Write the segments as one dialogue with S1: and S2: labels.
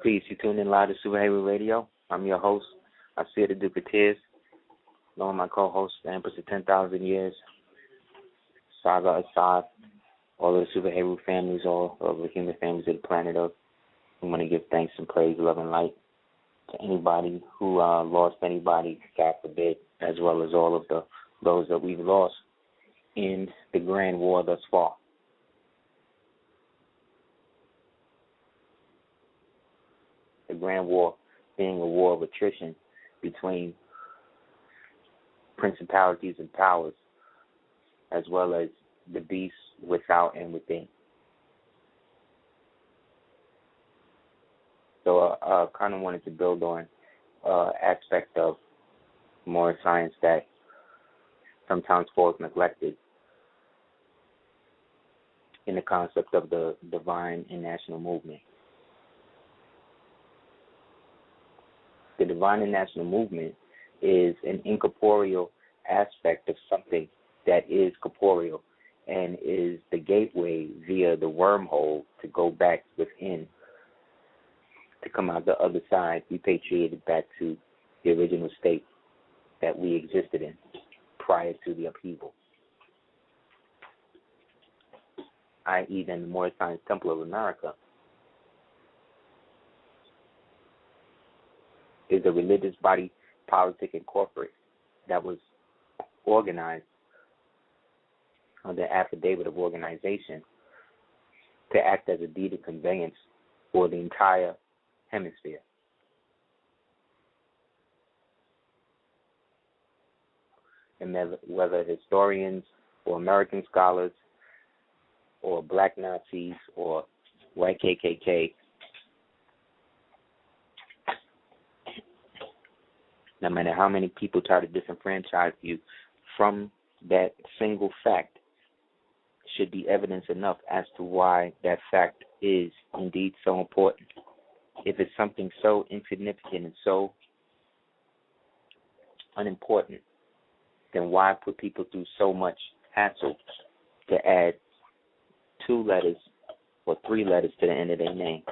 S1: Peace. You tune in live to Super Heru Radio. I'm your host, Aseer the Duke of Tears, along with my co-host, the Empress of 10,000 Years, Saga Assad, all of the Super Heru families, all of the human families of the planet Earth. We want to give thanks and praise, love, and light to anybody who lost anybody, God forbid, as well as all of those that we've lost in the grand war thus far. The grand war being a war of attrition between principalities and powers, as well as the beasts without and within. So I kind of wanted to build on aspect of more science that sometimes falls neglected in the concept of the divine and national movement. The divine and national movement is an incorporeal aspect of something that is corporeal and is the gateway via the wormhole to go back within, to come out the other side, repatriated back to the original state that we existed in prior to the upheaval, i.e. then the Moorish Science Temple of America is a religious body, politic, and corporate that was organized under affidavit of organization to act as a deed of conveyance for the entire hemisphere. And whether historians or American scholars or black Nazis or white KKK, no matter how many people try to disenfranchise you from that single fact, should be evidence enough as to why that fact is indeed so important. If it's something so insignificant and so unimportant, then why put people through so much hassle to add 2 letters or 3 letters to the end of their name?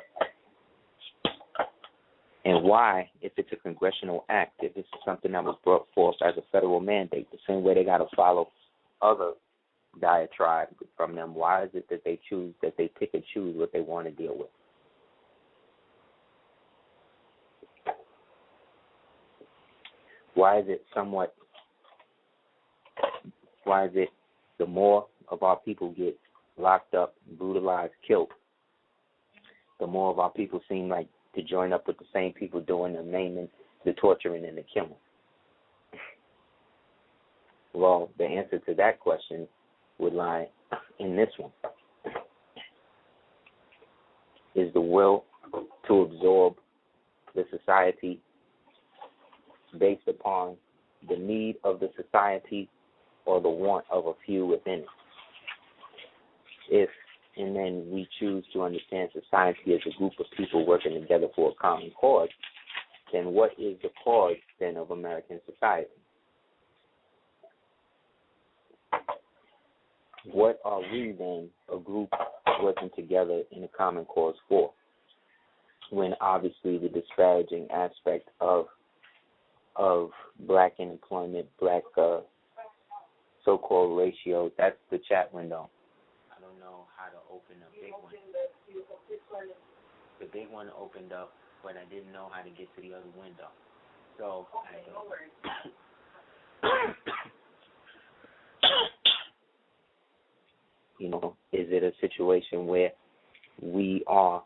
S1: And why, if it's a congressional act, if it's something that was brought forth as a federal mandate, the same way they got to follow other diatribes from them, why is it that they pick and choose what they want to deal with? Why is it the more of our people get locked up, brutalized, killed, the more of our people seem like to join up with the same people doing the maiming, the torturing, and the killing? Well, the answer to that question would lie in this one. Is the will to absorb the society based upon the need of the society or the want of a few within it? If and then we choose to understand society as a group of people working together for a common cause, then what is the cause then of American society? What are we then, a group working together in a common cause for? When obviously the disparaging aspect of black unemployment, black so-called ratio, that's the chat window. I don't know how to open a big one. The big one opened up, but I didn't know how to get to the other window. So is it a situation where we are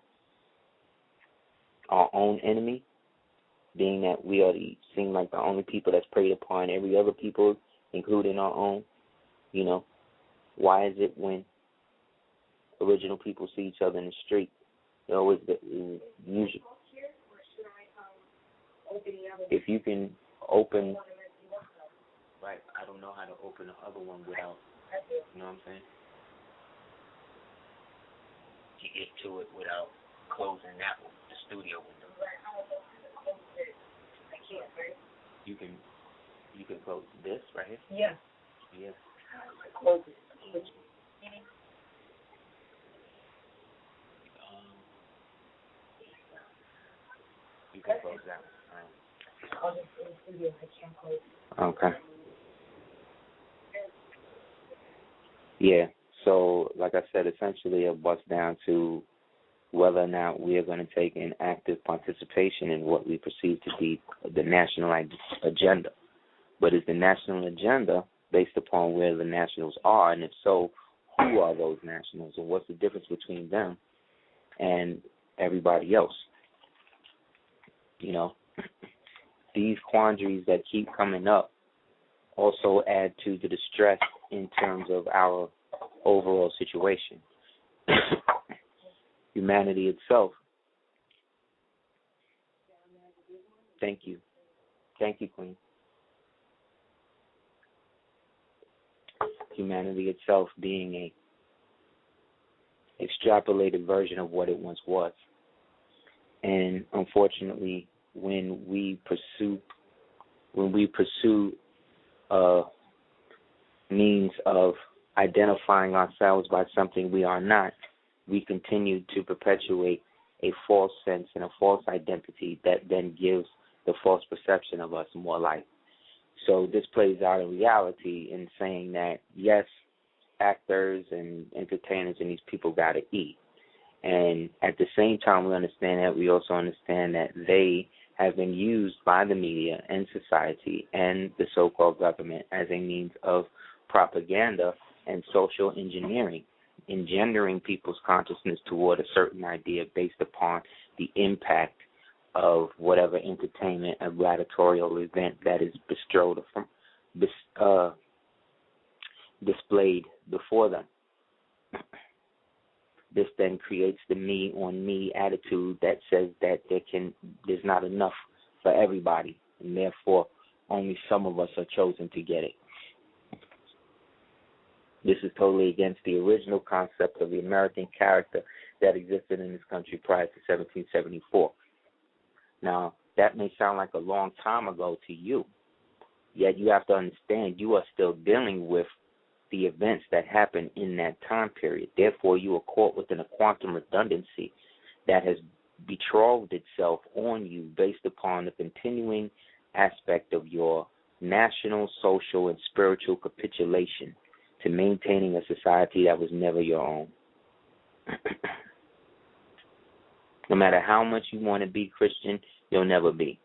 S1: our own enemy, being that we seem like the only people that's preyed upon every other people, including our own? Why is it when original people see each other in the street, they always usually, if you can open, right, I don't know how to open the other one without, you know what I'm saying? To get to it without closing that one, the studio window. You can close this right here?
S2: Yeah.
S1: Yes.
S2: Close it.
S1: Okay. Yeah. So, like I said, essentially it boils down to whether or not we are going to take an active participation in what we perceive to be the national agenda. But is the national agenda based upon where the nationals are, and if so, who are those nationals, and what's the difference between them and everybody else? You know, these quandaries that keep coming up also add to the distress in terms of our overall situation. Humanity itself. Thank you. Thank you, Queen. Humanity itself being a extrapolated version of what it once was. And unfortunately, when we pursue means of identifying ourselves by something we are not, we continue to perpetuate a false sense and a false identity that then gives the false perception of us more life. So this plays out in reality in saying that, yes, actors and entertainers and these people got to eat. And at the same time we understand that, we also understand that they have been used by the media and society and the so-called government as a means of propaganda and social engineering, engendering people's consciousness toward a certain idea based upon the impact of whatever entertainment and gladiatorial event that is displayed before them. This then creates the me on me attitude that says that there's not enough for everybody, and therefore only some of us are chosen to get it. This is totally against the original concept of the American character that existed in this country prior to 1774. Now, that may sound like a long time ago to you, yet you have to understand you are still dealing with the events that happened in that time period. Therefore, you are caught within a quantum redundancy that has betrothed itself on you based upon the continuing aspect of your national, social, and spiritual capitulation to maintaining a society that was never your own. No matter how much you want to be Christian, you'll never be.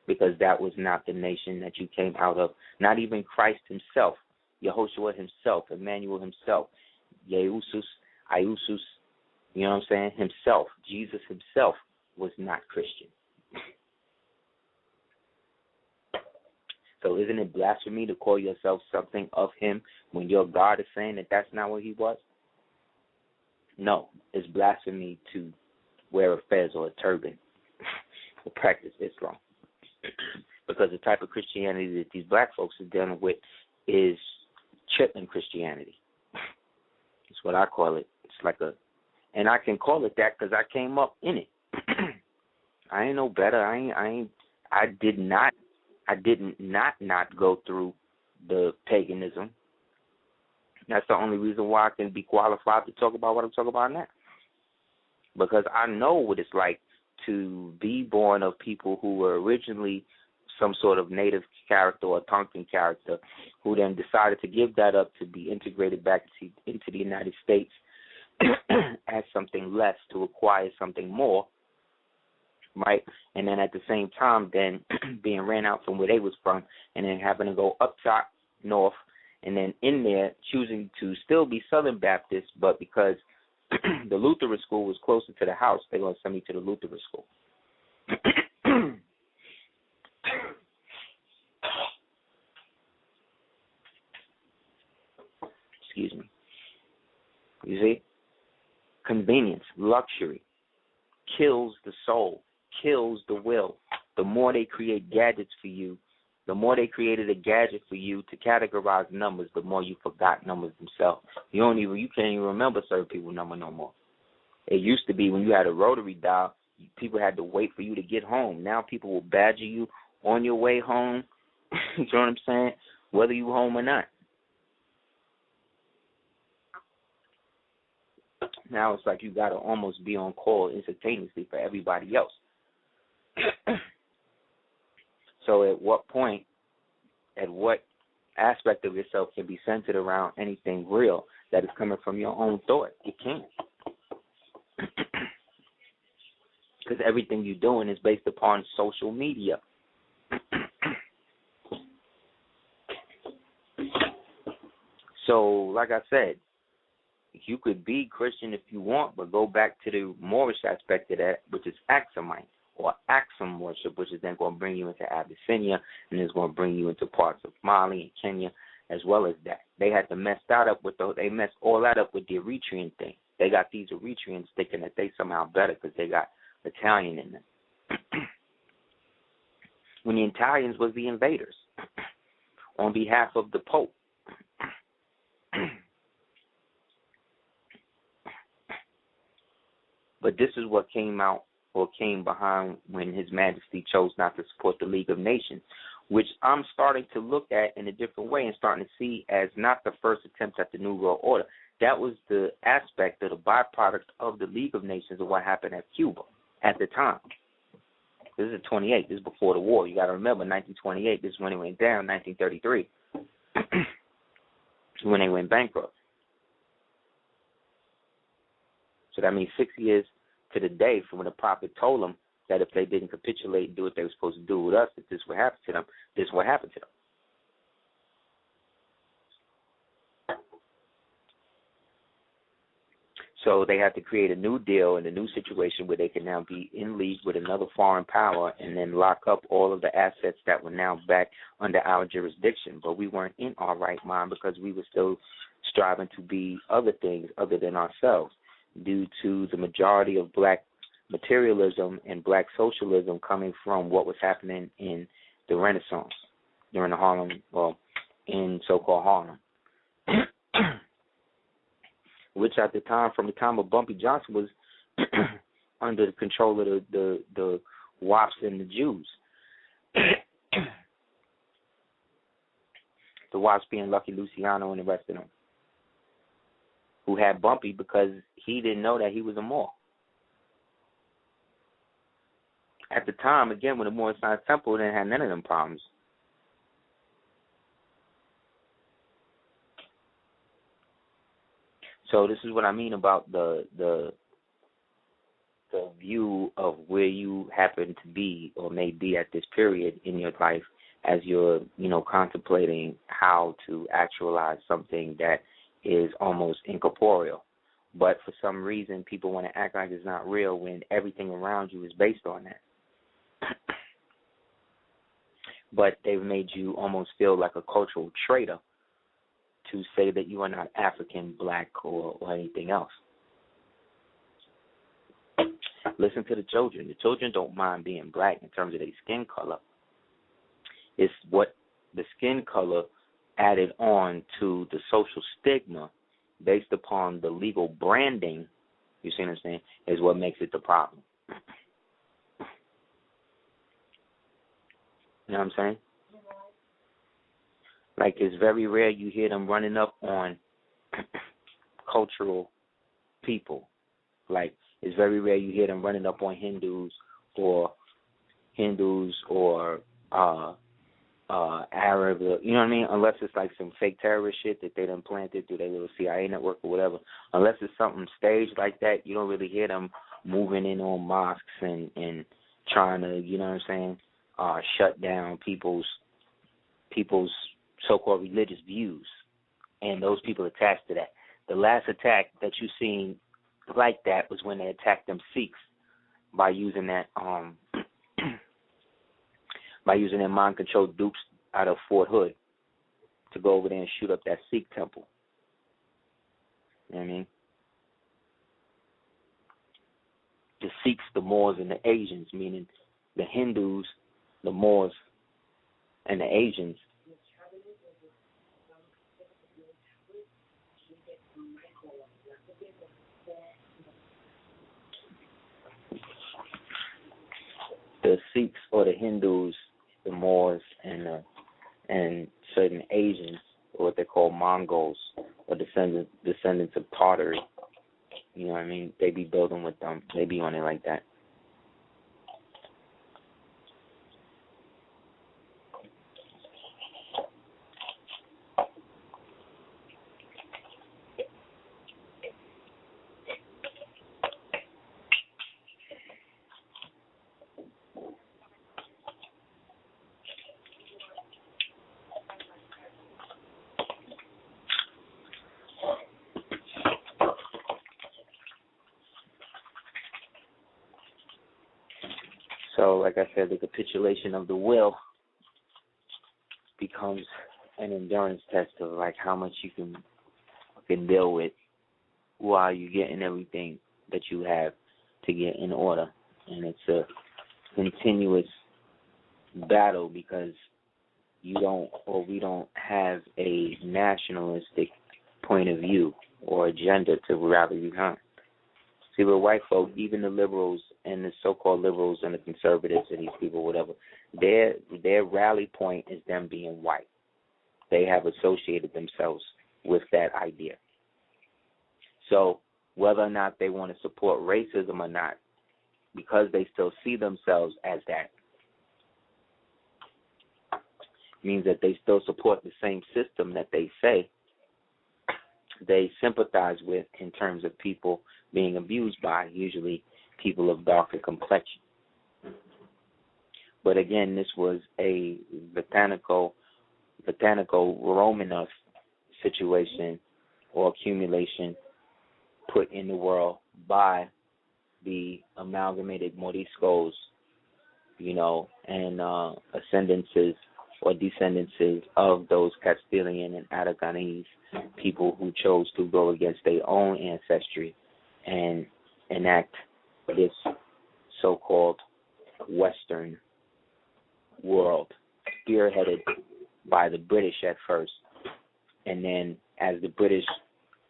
S1: Because that was not the nation that you came out of. Not even Christ himself, Yehoshua himself, Emmanuel himself, Yeusus, Iusus, you know what I'm saying? Himself, Jesus himself was not Christian. So isn't it blasphemy to call yourself something of him when your God is saying that that's not what he was? No, it's blasphemy to wear a fez or a turban or practice Islam. Because the type of Christianity that these black folks are dealing with is chitlin Christianity. That's what I call it. It's like and I can call it that because I came up in it. I ain't no better. I didn't not go through the paganism. That's the only reason why I can be qualified to talk about what I'm talking about now. Because I know what it's like to be born of people who were originally some sort of native character or Tonkin character who then decided to give that up to be integrated back into the United States as something less to acquire something more, right? And then at the same time then being ran out from where they was from and then having to go up top north and then in there choosing to still be Southern Baptist, but because the Lutheran school was closer to the house, they're going to send me to the Lutheran school. Excuse me. You see? Convenience, luxury, kills the soul, kills the will. The more they create gadgets for you, the more they created a gadget for you to categorize numbers, the more you forgot numbers themselves. You can't even remember certain people's number no more. It used to be when you had a rotary dial, people had to wait for you to get home. Now people will badger you on your way home. You know what I'm saying? Whether you home or not. Now it's like you got to almost be on call instantaneously for everybody else. So at what point, at what aspect of yourself can be centered around anything real that is coming from your own thought? It can't. Because everything you're doing is based upon social media. So, like I said, you could be Christian if you want, but go back to the Moorish aspect of that, which is Axumite or Axum worship, which is then going to bring you into Abyssinia, and it's going to bring you into parts of Mali and Kenya, as well as that. They had to mess that up with they messed all that up with the Eritrean thing. They got these Eritreans thinking that they somehow better because they got Italian in them. When the Italians was the invaders on behalf of the Pope. But this is what came out or came behind when His Majesty chose not to support the League of Nations, which I'm starting to look at in a different way and starting to see as not the first attempt at the New World Order. That was the aspect of the byproduct of the League of Nations of what happened at Cuba at the time. This is 28. This is before the war. You got to remember, 1928, this is when it went down, 1933, when they went bankrupt. So that means 6 years to the day from when the prophet told them that if they didn't capitulate and do what they were supposed to do with us, that this would happen to them. This is what happened to them. So they have to create a new deal and a new situation where they can now be in league with another foreign power and then lock up all of the assets that were now back under our jurisdiction. But we weren't in our right mind because we were still striving to be other things other than ourselves due to the majority of black materialism and black socialism coming from what was happening in the Renaissance during the Harlem, well, in so-called Harlem. Which at the time, from the time of Bumpy Johnson, was under the control of the WAPs and the Jews. The WAPs being Lucky Luciano and the rest of them, who had Bumpy because he didn't know that he was a Moor. At the time, again, when the Moor Science Temple didn't have none of them problems. So this is what I mean about the view of where you happen to be or may be at this period in your life as you're, contemplating how to actualize something that is almost incorporeal. But for some reason, people want to act like it's not real when everything around you is based on that. But they've made you almost feel like a cultural traitor to say that you are not African, black, or anything else. Listen to the children. The children don't mind being black in terms of their skin color. It's what the skin color added on to the social stigma based upon the legal branding, you see what I'm saying, is what makes it the problem. You know what I'm saying? Like, it's very rare you hear them running up on cultural people. Like, it's very rare you hear them running up on Hindus or Arab, you know what I mean? Unless it's like some fake terrorist shit that they done planted through their little CIA network or whatever. Unless it's something staged like that, you don't really hear them moving in on mosques and trying to, you know what I'm saying, shut down people's so-called religious views and those people attached to that. The last attack that you seen like that was when they attacked them Sikhs by using that by using their mind-controlled dupes out of Fort Hood to go over there and shoot up that Sikh temple. You know what I mean? The Sikhs, the Moors, and the Asians, meaning the Hindus, the Moors, and the Asians, the Sikhs or the Hindus, the Moors, and certain Asians, or what they call Mongols, or descendants of Tartary. You know what I mean? They be building with them. They be on it like that. So, like I said, the capitulation of the will becomes an endurance test of like how much you can deal with while you're getting everything that you have to get in order. And it's a continuous battle because we don't have a nationalistic point of view or agenda to rally behind. See, with white folk, even the liberals and the so-called liberals and the conservatives and these people, whatever, their rally point is them being white. They have associated themselves with that idea. So whether or not they want to support racism or not, because they still see themselves as that, means that they still support the same system that they say they sympathize with in terms of people being abused by, usually people of darker complexion. But again, this was a botanical Romanov situation or accumulation put in the world by the amalgamated Moriscos, and ascendances or descendants of those Castilian and Aragonese people who chose to go against their own ancestry and enact this so-called Western world, spearheaded by the British at first. And then as the British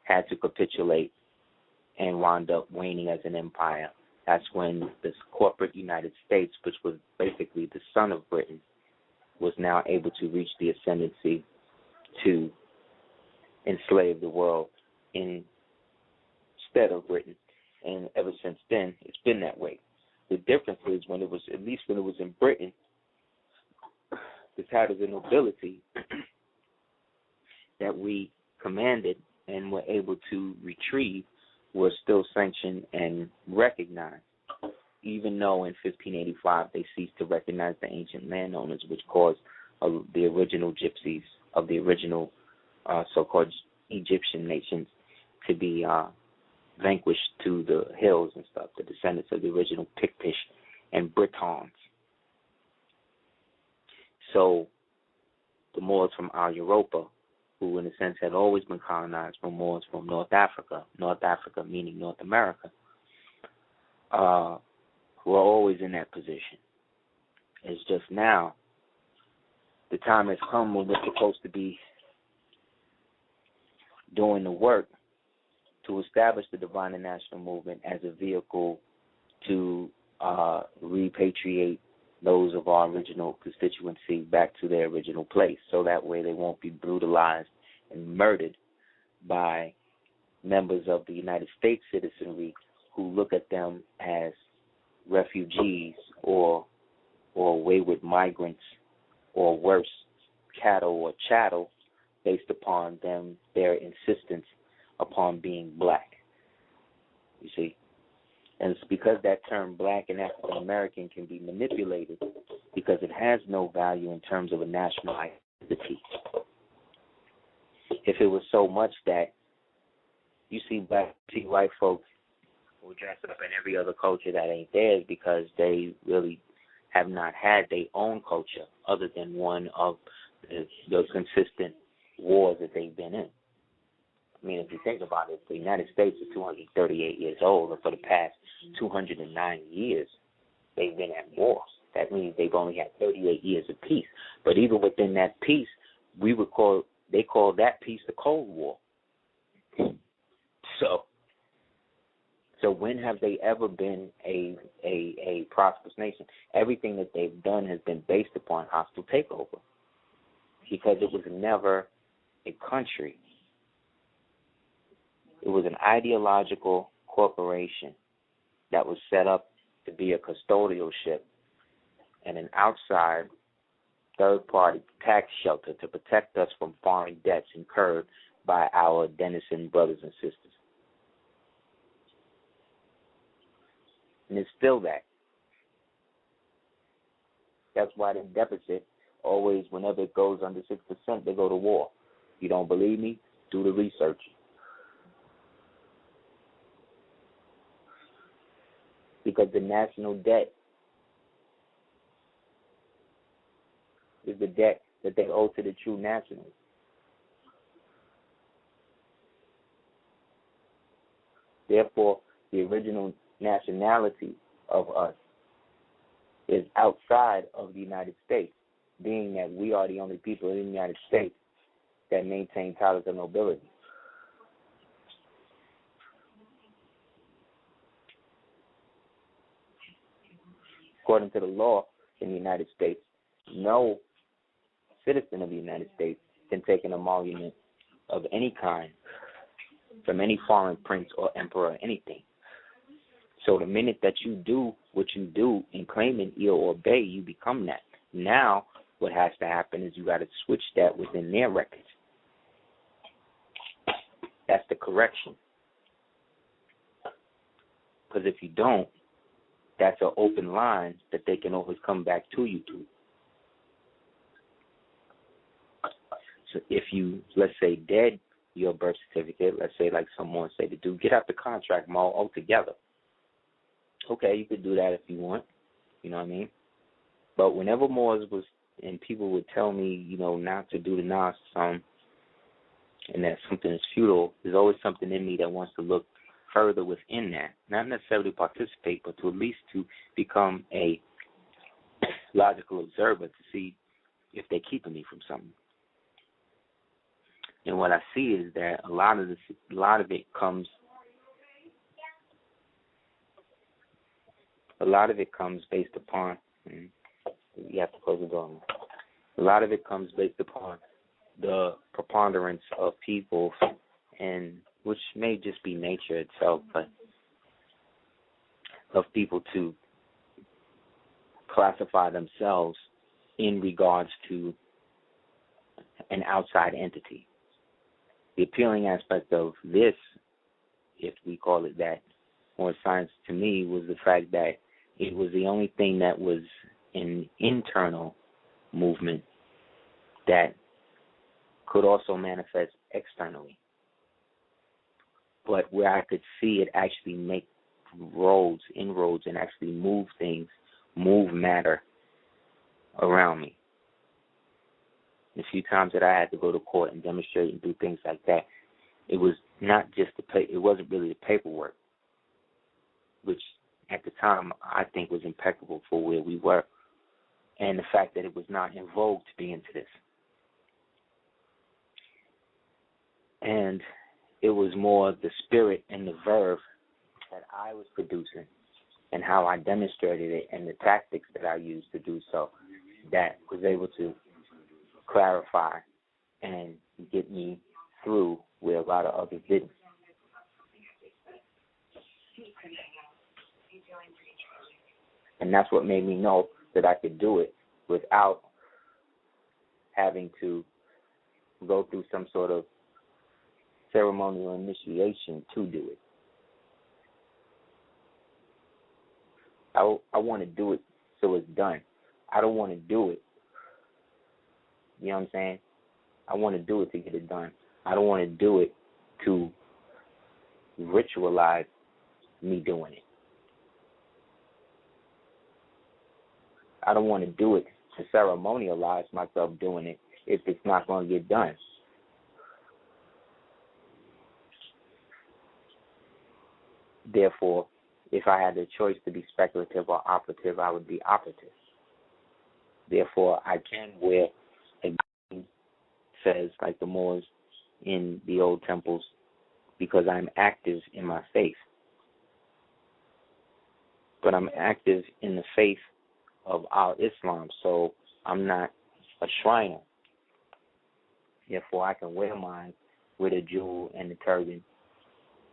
S1: had to capitulate and wound up waning as an empire, that's when this corporate United States, which was basically the son of Britain, was now able to reach the ascendancy to enslave the world instead of Britain. And ever since then, it's been that way. The difference is when it was in Britain, the titles of nobility that we commanded and were able to retrieve were still sanctioned and recognized, even though in 1585 they ceased to recognize the ancient landowners, which caused the original gypsies of the original so-called Egyptian nations to be vanquished to the hills and stuff, the descendants of the original Pictish and Britons. So the Moors from Al Europa, who in a sense had always been colonized from Moors from North Africa meaning North America, were always in that position. It's just now the time has come when we're supposed to be doing the work to establish the Divine and National Movement as a vehicle to repatriate those of our original constituency back to their original place, so that way they won't be brutalized and murdered by members of the United States citizenry who look at them as refugees or wayward migrants or worse, cattle or chattel, based upon their insistence upon being black. You see? And it's because that term black and African American can be manipulated because it has no value in terms of a national identity. If it was so much that you see white folks who dress up in every other culture that ain't theirs because they really have not had their own culture other than one of the consistent wars that they've been in. I mean, if you think about it, the United States is 238 years old, and for the past 209 years, they've been at war. That means they've only had 38 years of peace. But even within that peace, they call that peace the Cold War. So when have they ever been a prosperous nation? Everything that they've done has been based upon hostile takeover, because it was never a country. It was an ideological corporation that was set up to be a custodialship and an outside third-party tax shelter to protect us from foreign debts incurred by our denizen brothers and sisters. And it's still that. That's why the deficit always, whenever it goes under 6%, they go to war. If you don't believe me, do the research. Because the national debt that they owe to the true nationals. Therefore, the original nationality of us is outside of the United States, being that we are the only people in the United States that maintain titles of nobility. According to the law in the United States, no citizen of the United States can take an emolument of any kind from any foreign prince or emperor or anything. So the minute that you do what you do in claiming ill or bay, you become that. Now what has to happen is you got to switch that within their records. That's the correction. Because if you don't, that's an open line that they can always come back to you to. So if you, let's say, dead your birth certificate, let's say like someone say to do, get out the contract Mo altogether. Okay, you could do that if you want, you know what I mean? But whenever Moors was, and people would tell me, you know, not to do the Nas and that something is futile, there's always something in me that wants to look further within that. Not necessarily participate, but to at least to become a logical observer to see if they're keeping me from something. And what I see is that a lot of it comes based upon, you have to close the door. A lot of it comes based upon the preponderance of people, and which may just be nature itself, but of people to classify themselves in regards to an outside entity. The appealing aspect of this, if we call it that, or science to me, was the fact that it was the only thing that was an internal movement that could also manifest externally. But where I could see it actually make inroads, and actually move things, move matter around me. The few times that I had to go to court and demonstrate and do things like that, it was not just it wasn't really the paperwork, which at the time I think was impeccable for where we were, and the fact that it was not in vogue to be into this. And it was more the spirit and the verve that I was producing and how I demonstrated it and the tactics that I used to do so that was able to clarify and get me through where a lot of others didn't. And that's what made me know that I could do it without having to go through some sort of ceremonial initiation to do it. I want to do it so it's done. I don't want to do it. You know what I'm saying? I want to do it to get it done. I don't want to do it to ritualize me doing it. I don't want to do it to ceremonialize myself doing it if it's not going to get done. Therefore, if I had the choice to be speculative or operative, I would be operative. Therefore, I can wear a says like the Moors in the old temples because I'm active in my faith. But I'm active in the faith of Al-Islam, so I'm not a Shriner. Therefore, I can wear mine with a jewel and the turban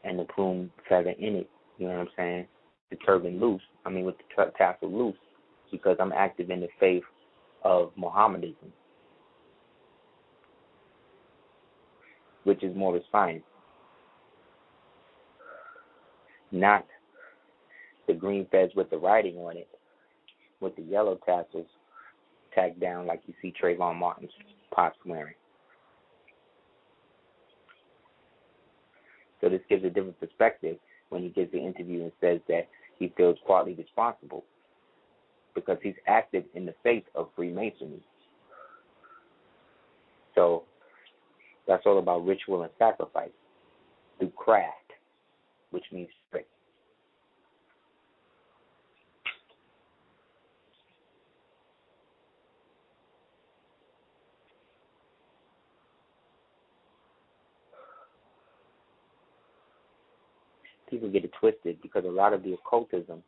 S1: and the plume feather in it, you know what I'm saying? The turban loose, with the tassel loose, because I'm active in the faith of Mohammedanism, which is more of science, not the green fez with the writing on it, with the yellow tassels tagged down like you see Trayvon Martin's pops wearing. So this gives a different perspective when he gives the interview and says that he feels partly responsible because he's active in the faith of Freemasonry. So that's all about ritual and sacrifice through craft, which means trick. People get it twisted because a lot of the occultism,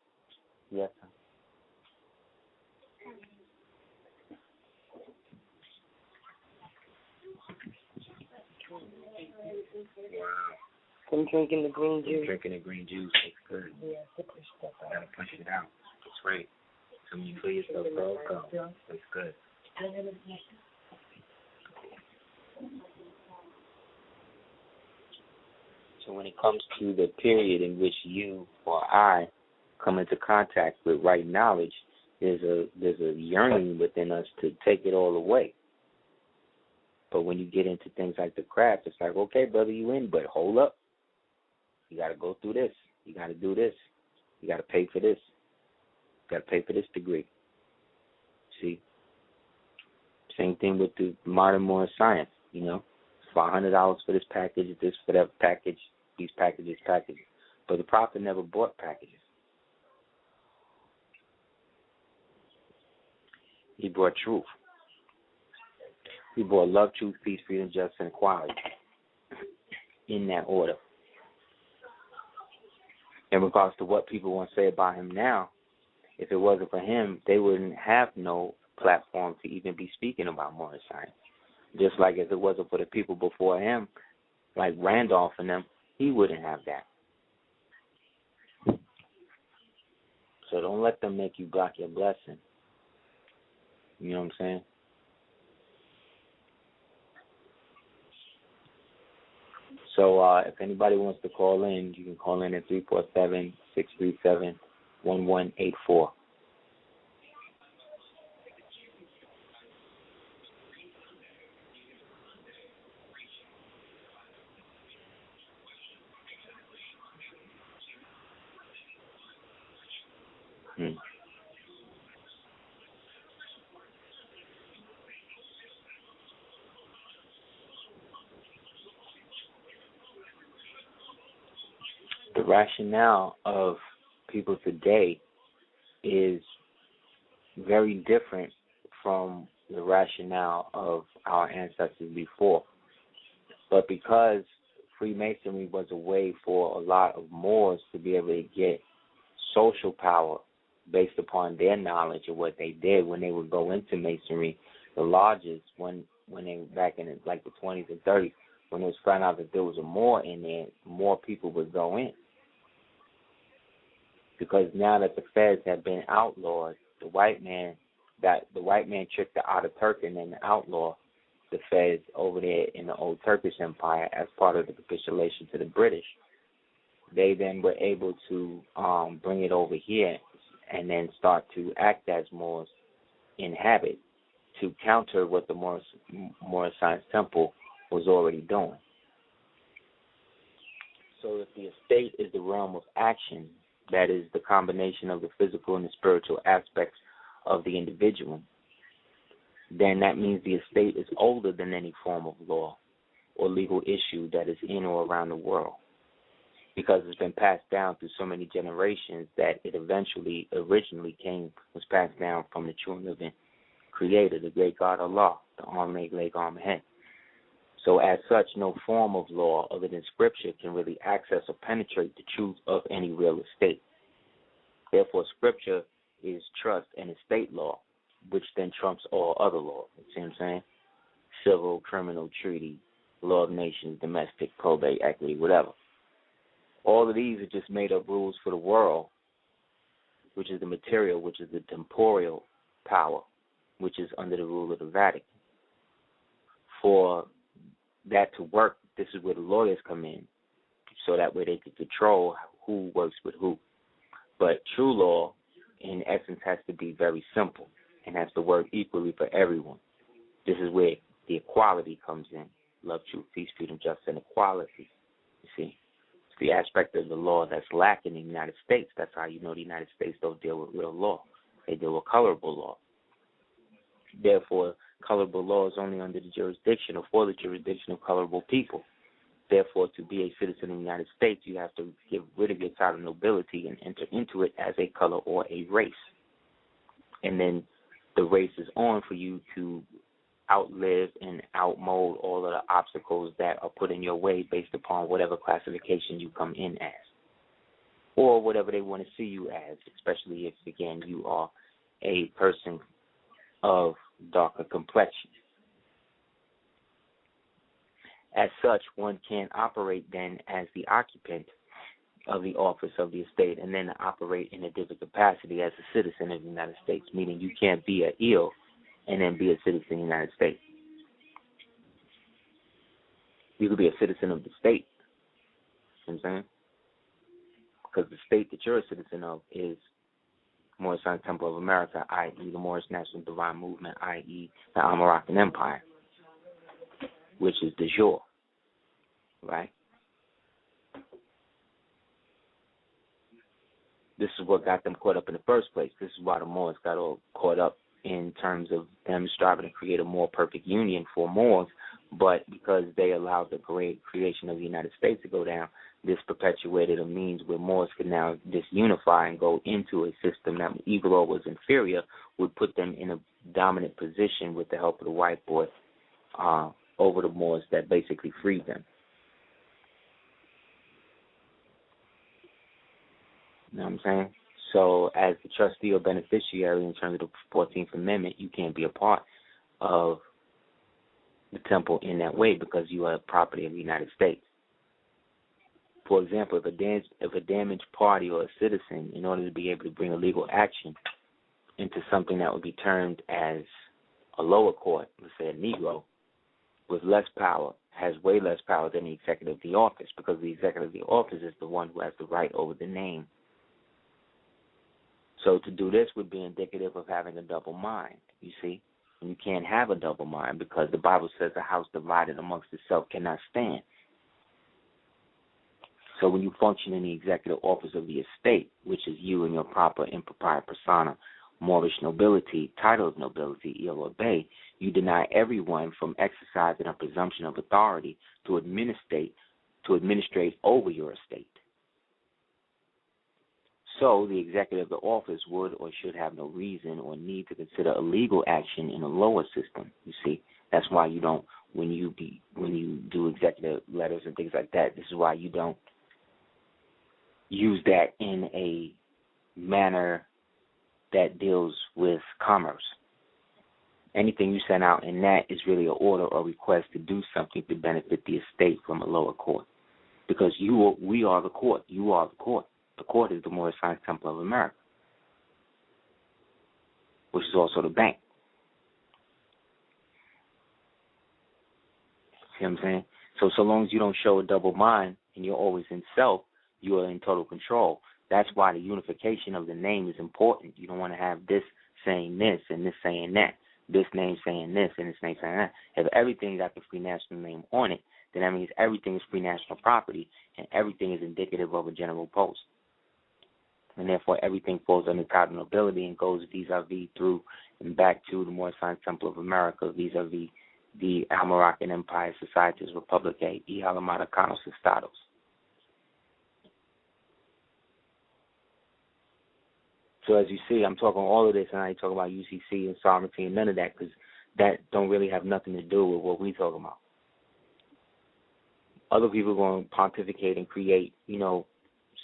S1: yes.
S2: I'm drinking the green juice.
S1: Drinking the green juice, it's good.
S2: Yeah, to push stuff out.
S1: Gotta push it out. That's right. So when you feel yourself go. It's good. So when it comes to the period in which you or I come into contact with right knowledge, there's a yearning within us to take it all away. But when you get into things like the craft, it's like, okay, brother, you in, but hold up. You got to go through this. You got to do this. You got to pay for this. You got to pay for this degree. See? Same thing with the modern science, you know. It's $500 for this package, this for that package, these packages. But the prophet never bought packages. He brought truth. He brought love, truth, peace, freedom, justice, and equality in that order. In regards to what people want to say about him now, if it wasn't for him, they wouldn't have no platform to even be speaking about moral science. Just like if it wasn't for the people before him, like Randolph and them, he wouldn't have that. So don't let them make you block your blessing. You know what I'm saying? So if anybody wants to call in, you can call in at 347-637-1184. The rationale of people today is very different from the rationale of our ancestors before. But because Freemasonry was a way for a lot of Moors to be able to get social power based upon their knowledge of what they did when they would go into Masonry, the lodges, when they back in like the 20s and 30s, when it was found out that there was a Moor in there, more people would go in. Because now that the feds have been outlawed, the white man tricked the Ataturk and the outlaw the feds over there in the old Turkish Empire as part of the capitulation to the British. They then were able to bring it over here and then start to act as Moors in habit to counter what the Moorish Science Temple was already doing. So if the estate is the realm of action, that is the combination of the physical and the spiritual aspects of the individual, then that means the estate is older than any form of law or legal issue that is in or around the world, because it's been passed down through so many generations that it originally was passed down from the true and living Creator, the great God Allah, the Almighty Lake Armahead. So as such, no form of law other than Scripture can really access or penetrate the truth of any real estate. Therefore, Scripture is trust and estate law, which then trumps all other law. You see what I'm saying? Civil, criminal, treaty, law of nations, domestic, probate, equity, whatever. All of these are just made up rules for the world, which is the material, which is the temporal power, which is under the rule of the Vatican. For that to work, this is where the lawyers come in, so that way they can control who works with who. But true law, in essence, has to be very simple and has to work equally for everyone. This is where the equality comes in. Love, truth, peace, freedom, justice, and equality. You see? It's the aspect of the law that's lacking in the United States. That's how you know the United States don't deal with real law. They deal with colorable law. Therefore, colorable laws only under the jurisdiction or for the jurisdiction of colorable people. Therefore, to be a citizen of the United States, you have to get rid of your title of nobility and enter into it as a color or a race. And then the race is on for you to outlive and outmold all of the obstacles that are put in your way based upon whatever classification you come in as, or whatever they want to see you as, especially if, again, you are a person of darker complexion. As such, one can't operate then as the occupant of the office of the estate and then operate in a different capacity as a citizen of the United States, meaning you can't be an ill and then be a citizen of the United States. You could be a citizen of the state, you know what I'm saying? Because the state that you're a citizen of is Moorish Sun Temple of America, i.e. the Moorish National Divine Movement, i.e. the Almoravian Empire, which is de jure, right? This is what got them caught up in the first place. This is why the Moors got all caught up in terms of them striving to create a more perfect union for Moors, but because they allowed the creation of the United States to go down, this perpetuated a means where Moors could now disunify and go into a system that, even though it was inferior, would put them in a dominant position with the help of the white boy over the Moors that basically freed them. You know what I'm saying? So as the trustee or beneficiary in terms of the 14th Amendment, you can't be a part of the temple in that way because you are property of the United States. For example, if a damaged party or a citizen, in order to be able to bring a legal action into something that would be termed as a lower court, let's say a Negro, with less power, has way less power than the executive of the office, because the executive of the office is the one who has the right over the name. So to do this would be indicative of having a double mind, you see. And you can't have a double mind because the Bible says a house divided amongst itself cannot stand. So when you function in the executive office of the estate, which is you and your proper impropriate persona, Moorish nobility, title of nobility, ill or bay, you deny everyone from exercising a presumption of authority to administrate over your estate. So the executive of the office would or should have no reason or need to consider a legal action in a lower system. You see, that's why you don't, when you do executive letters and things like that, this is why you don't use that in a manner that deals with commerce. Anything you send out in that is really an order or request to do something to benefit the estate from a lower court. Because we are the court. You are the court. The court is the Moorish Science Temple of America, which is also the bank. See what I'm saying? So long as you don't show a double mind and you're always in self, you are in total control. That's why the unification of the name is important. You don't want to have this saying this and this saying that, this name saying this and this name saying that. If everything got the free national name on it, then that means everything is free national property and everything is indicative of a general post. And therefore everything falls under title nobility and goes vis-a-vis through and back to the Moorish Science Temple of America, vis-a-vis the Almoravian Empire Societies Republicae y Alamadacanos Estados. So as you see, I'm talking all of this, and I ain't talking about UCC and sovereignty and none of that, because that don't really have nothing to do with what we talking about. Other people are going to pontificate and create,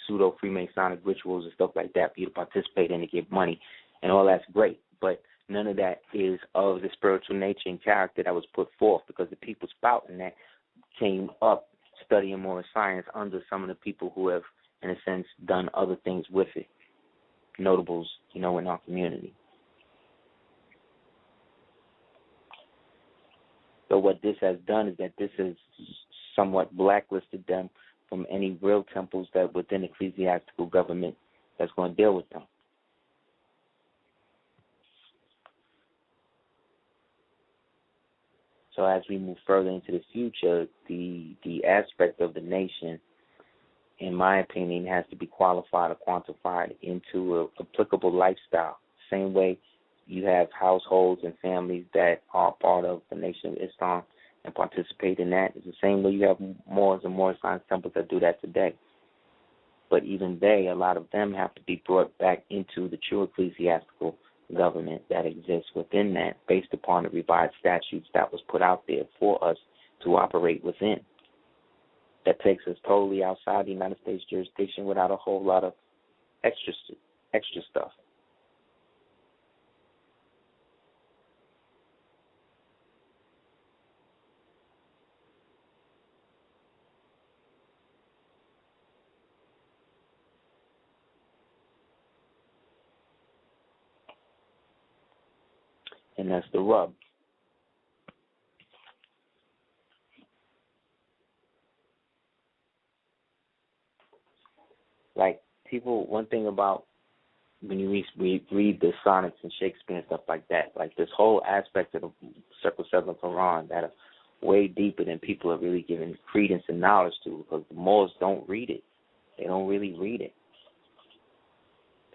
S1: pseudo-Freemasonic rituals and stuff like that for you to participate in and get money, and all that's great. But none of that is of the spiritual nature and character that was put forth, because the people spouting that came up studying more science under some of the people who have, in a sense, done other things with it. Notables, in our community. So what this has done is that this has somewhat blacklisted them from any real temples that within ecclesiastical government that's going to deal with them. So as we move further into the future, the aspect of the nation, in my opinion, has to be qualified or quantified into an applicable lifestyle. Same way you have households and families that are part of the Nation of Islam and participate in that. It's the same way you have Moors and Moor science temples that do that today. But even a lot of them have to be brought back into the true ecclesiastical government that exists within that, based upon the revised statutes that was put out there for us to operate within. That takes us totally outside the United States jurisdiction without a whole lot of extra stuff. And that's the rub. Like, people, one thing about when you read the sonnets and Shakespeare and stuff like that, like this whole aspect of the Circle 7 Quran that are way deeper than people are really giving credence and knowledge to, because the Moors don't read it. They don't really read it.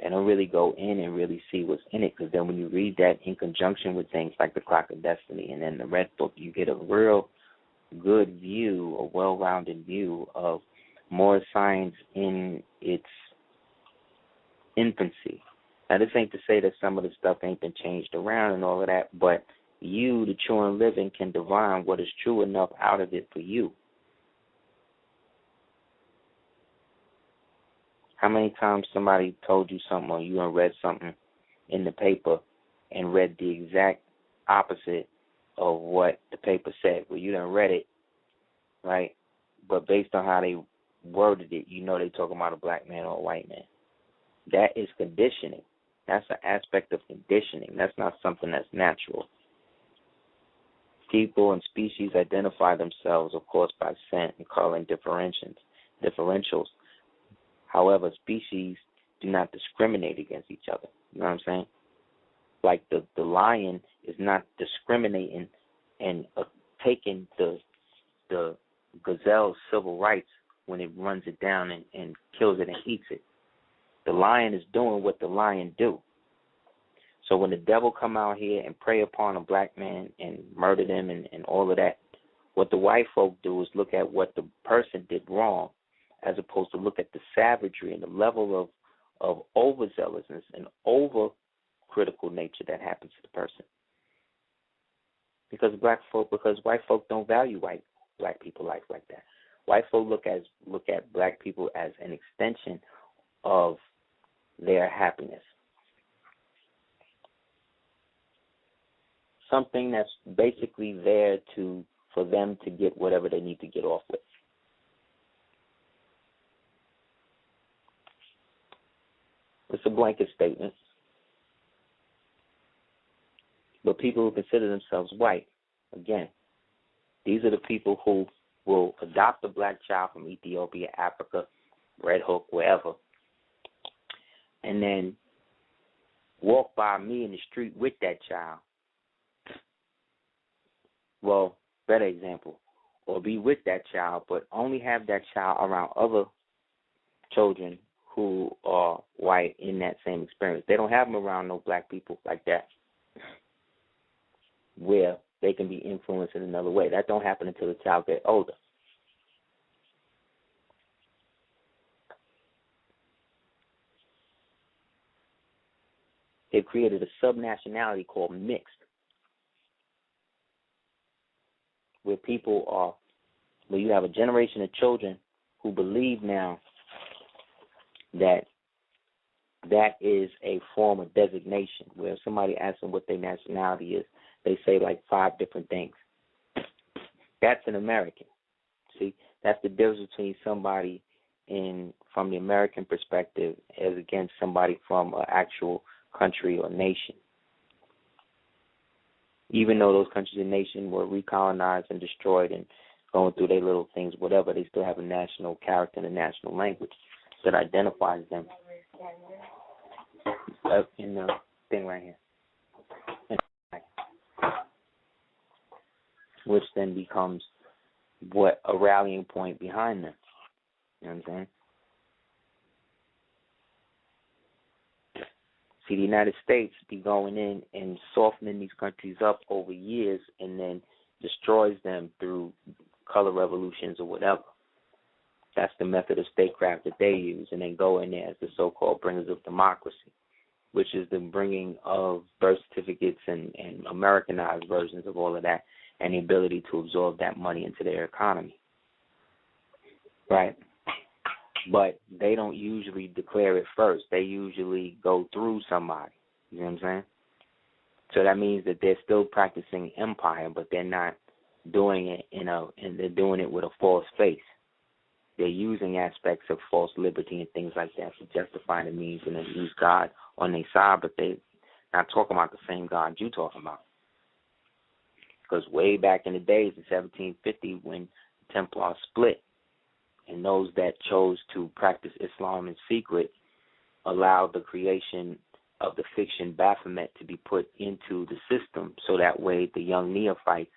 S1: They don't really go in and really see what's in it, because then when you read that in conjunction with things like the Clock of Destiny and then the Red Book, you get a real good view, a well-rounded view of Moor science in its infancy. Now, this ain't to say that some of the stuff ain't been changed around and all of that, but you, the true and living, can divine what is true enough out of it for you. How many times somebody told you something or you read something in the paper and read the exact opposite of what the paper said? Well, you done read it, right? But based on how they worded it, you know they talking about a black man or a white man. That is conditioning. That's an aspect of conditioning. That's not something that's natural. People and species identify themselves, of course, by scent and color and differentials. However, species do not discriminate against each other. You know what I'm saying? Like the lion is not discriminating and taking the gazelle's civil rights when it runs it down and kills it and eats it. The lion is doing what the lion do. So when the devil come out here and prey upon a black man and murder them and all of that, what the white folk do is look at what the person did wrong, as opposed to look at the savagery and the level of overzealousness and over-critical nature that happens to the person. Because white folk don't value black people like that. White folk look at black people as an extension of their happiness. Something that's basically there for them to get whatever they need to get off with. It's a blanket statement. But people who consider themselves white, again, these are the people who will adopt a black child from Ethiopia, Africa, Red Hook, wherever, and then walk by me in the street with that child. Well, better example, or be with that child, but only have that child around other children who are white in that same experience. They don't have them around no black people like that, where they can be influenced in another way. That don't happen until the child gets older. They've created a subnationality called mixed, where you have a generation of children who believe now that is a form of designation, where if somebody asks them what their nationality is, they say like 5 different things. That's an American. See, that's the difference between somebody from the American perspective as against somebody from an actual country or nation. Even though those countries and nations were recolonized and destroyed and going through their little things, whatever, they still have a national character and a national language that identifies them. In the thing right here. Which then becomes a rallying point behind them. You know what I'm saying? See, the United States be going in and softening these countries up over years and then destroys them through color revolutions or whatever. That's the method of statecraft that they use, and then go in there as the so-called bringers of democracy, which is the bringing of birth certificates and Americanized versions of all of that, and the ability to absorb that money into their economy. Right? But they don't usually declare it first. They usually go through somebody. You know what I'm saying? So that means that they're still practicing empire, but they're not doing it and they're doing it with a false face. They're using aspects of false liberty and things like that to justify the means, and they use God on their side, but they're not talking about the same God you're talking about. Because way back in the days in 1750, when the Templars split, and those that chose to practice Islam in secret allowed the creation of the fiction Baphomet to be put into the system, so that way the young neophytes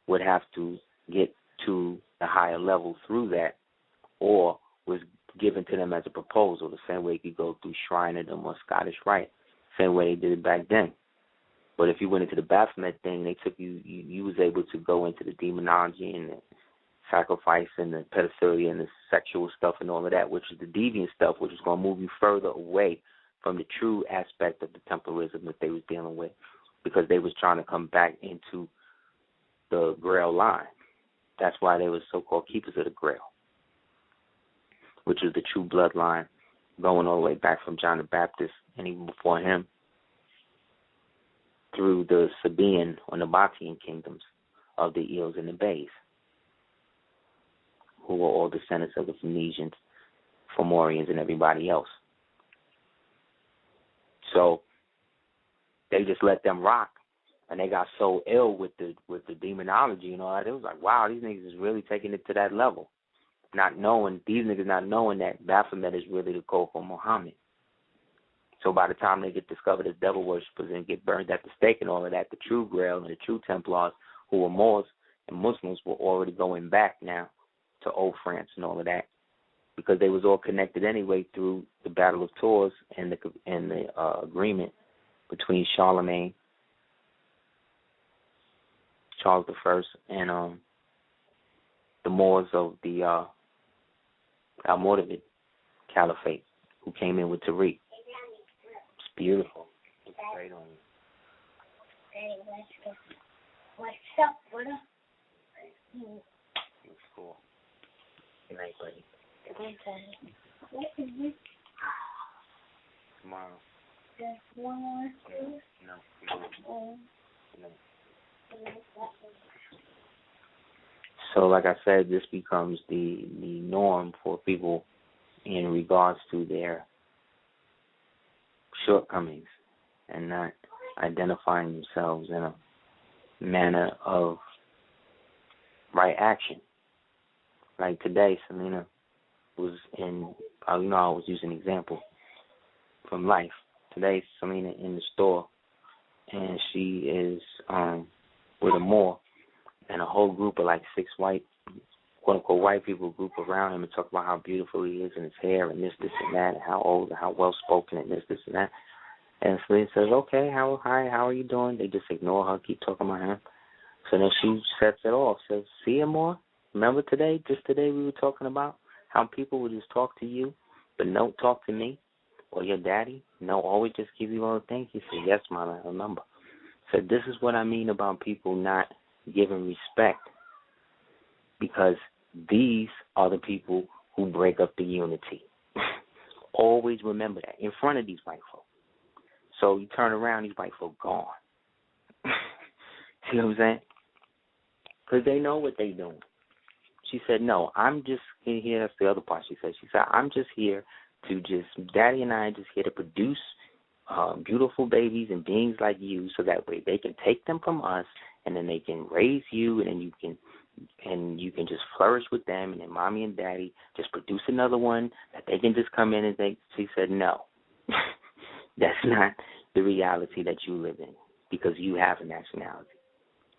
S1: would have to get to the higher level through that, or was given to them as a proposal, the same way you could go through Shrinerdom or Scottish Rite, same way they did it back then. But if you went into the Baphomet thing, they took you was able to go into the demonology and the sacrifice and the pedophilia and the sexual stuff and all of that, which is the deviant stuff, which is going to move you further away from the true aspect of the Templarism that they was dealing with, because they was trying to come back into the Grail line. That's why they were so-called keepers of the Grail, which is the true bloodline going all the way back from John the Baptist and even before him through the Sabaean or Nabatean kingdoms of the Eels and the Bays, who were all descendants of the Phoenicians, Fomorians, and everybody else. So they just let them rock, and they got so ill with the demonology and all that. It was like, wow, these niggas is really taking it to that level. These niggas not knowing that Baphomet is really the code for Muhammad. So by the time they get discovered as devil worshippers and get burned at the stake and all of that, the true Grail and the true Templars, who were Moors and Muslims, were already going back now to old France and all of that, because they was all connected anyway through the Battle of Tours and the agreement between Charlemagne, Charles I, and the Moors of the Almoravid Caliphate, who came in with Tariq. It's beautiful. It's great on you.
S3: Hey, let's go. What's up, brother?
S1: It's cool. Good night, buddy.
S3: Good night, buddy. What is this?
S1: Tomorrow.
S3: Just one more thing?
S1: No. So, like I said, this becomes the norm for people in regards to their shortcomings and not identifying themselves in a manner of right action. Like today, Selena was in, I was using an example from life. Today, Selena in the store, and she is with a Moor, and a whole group of like 6 white, quote-unquote white people group around him and talk about how beautiful he is and his hair and this and that, and how old and how well-spoken and this and that. And Selena says, okay, hi, how are you doing? They just ignore her, keep talking about him. So then she sets it off, says, see him more? Remember today, just today we were talking about how people would just talk to you, but don't talk to me or your daddy? No, always just give you all the things. He said, yes, Mom, I remember. So this is what I mean about people not giving respect, because these are the people who break up the unity. Always remember that in front of these white folk. So you turn around, these white folk gone. See what I'm saying? Because they know what they're doing. She said, no, I'm just here. That's the other part she said. She said, I'm just here to Daddy and I are just here to produce beautiful babies and beings like you, so that way they can take them from us, and then they can raise you, and then you can just flourish with them, and then mommy and daddy just produce another one that they can just come in and think. She said, no, that's not the reality that you live in, because you have a nationality.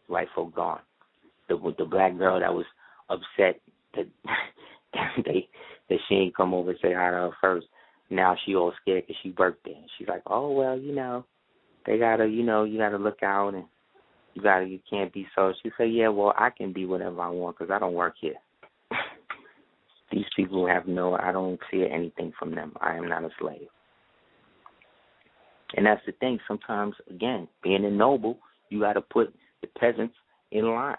S1: White folk gone. The black girl that was upset that she ain't come over and say hi to her first, Now she all scared because she worked there. She's like, oh, well, they got to, you got to look out and you can't be so. She said, yeah, well, I can be whatever I want because I don't work here. These people I don't fear anything from them. I am not a slave. And that's the thing. Sometimes, again, being a noble, you got to put the peasants in line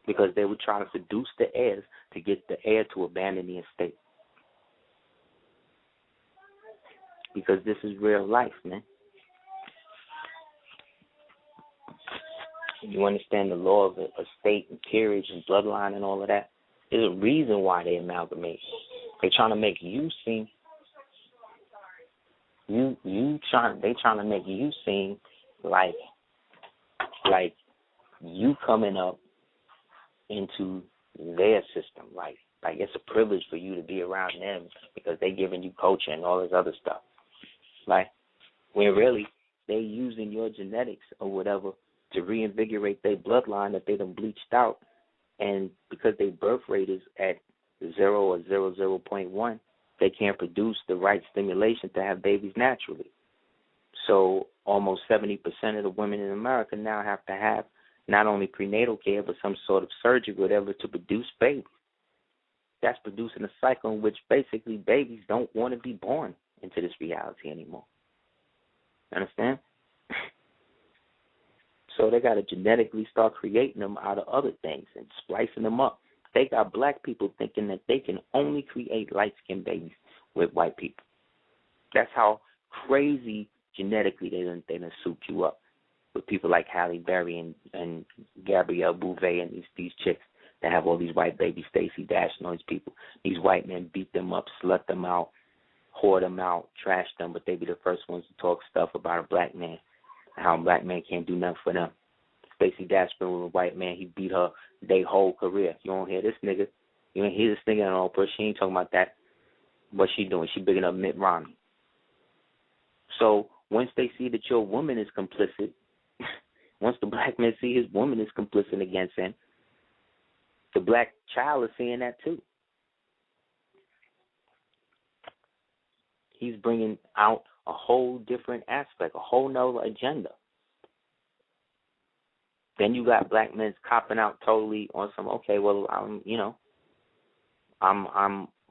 S1: because they would try to seduce the heirs to get the heir to abandon the estate. Because this is real life, man. You understand the law of estate and peerage and bloodline and all of that? There's a reason why they amalgamate. They're trying to make you seem they trying to make you seem like you coming up into their system, like it's a privilege for you to be around them because they giving you culture and all this other stuff. Like, when really they using your genetics or whatever to reinvigorate their bloodline that they done bleached out, and because their birth rate is at 0 or 0.1, they can't produce the right stimulation to have babies naturally. So almost 70% of the women in America now have to have not only prenatal care but some sort of surgery, whatever, to produce babies. That's producing a cycle in which basically babies don't want to be born into this reality anymore. Understand? So they got to genetically start creating them out of other things and splicing them up. They got black people thinking that they can only create light-skinned babies with white people. That's how crazy genetically they done soup you up with people like Halle Berry and Gabrielle Bouvet and these chicks that have all these white babies, Stacey Dash and all these people. These white men beat them up, slut them out, whore them out, trash them, but they be the first ones to talk stuff about a black man, how a black man can't do nothing for them. Stacey Dash been with a white man, he beat her their whole career. You don't hear this nigga. You don't hear this nigga at all, but she ain't talking about that. What she doing? She bigging up Mitt Romney. So once they see that your woman is complicit, once the black man see his woman is complicit against him, the black child is seeing that too. He's bringing out a whole different aspect, a whole nother agenda. Then you got black men copping out totally on some, okay, well, I'm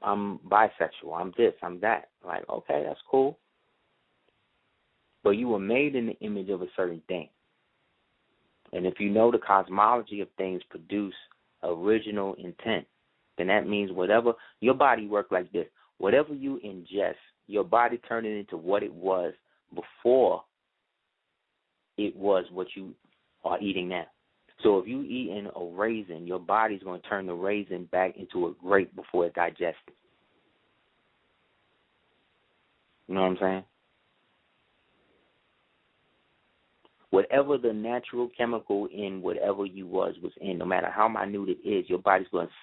S1: bisexual, I'm this, I'm that. Like, okay, that's cool. But you were made in the image of a certain thing. And if you know the cosmology of things produce original intent, then that means whatever, your body works like this. Whatever you ingest, your body turns it into what it was before it was what you are eating now. So if you eating a raisin, your body's going to turn the raisin back into a grape before it digests it. You know what I'm saying? Whatever the natural chemical in whatever you was in, no matter how minute it is, your body's going to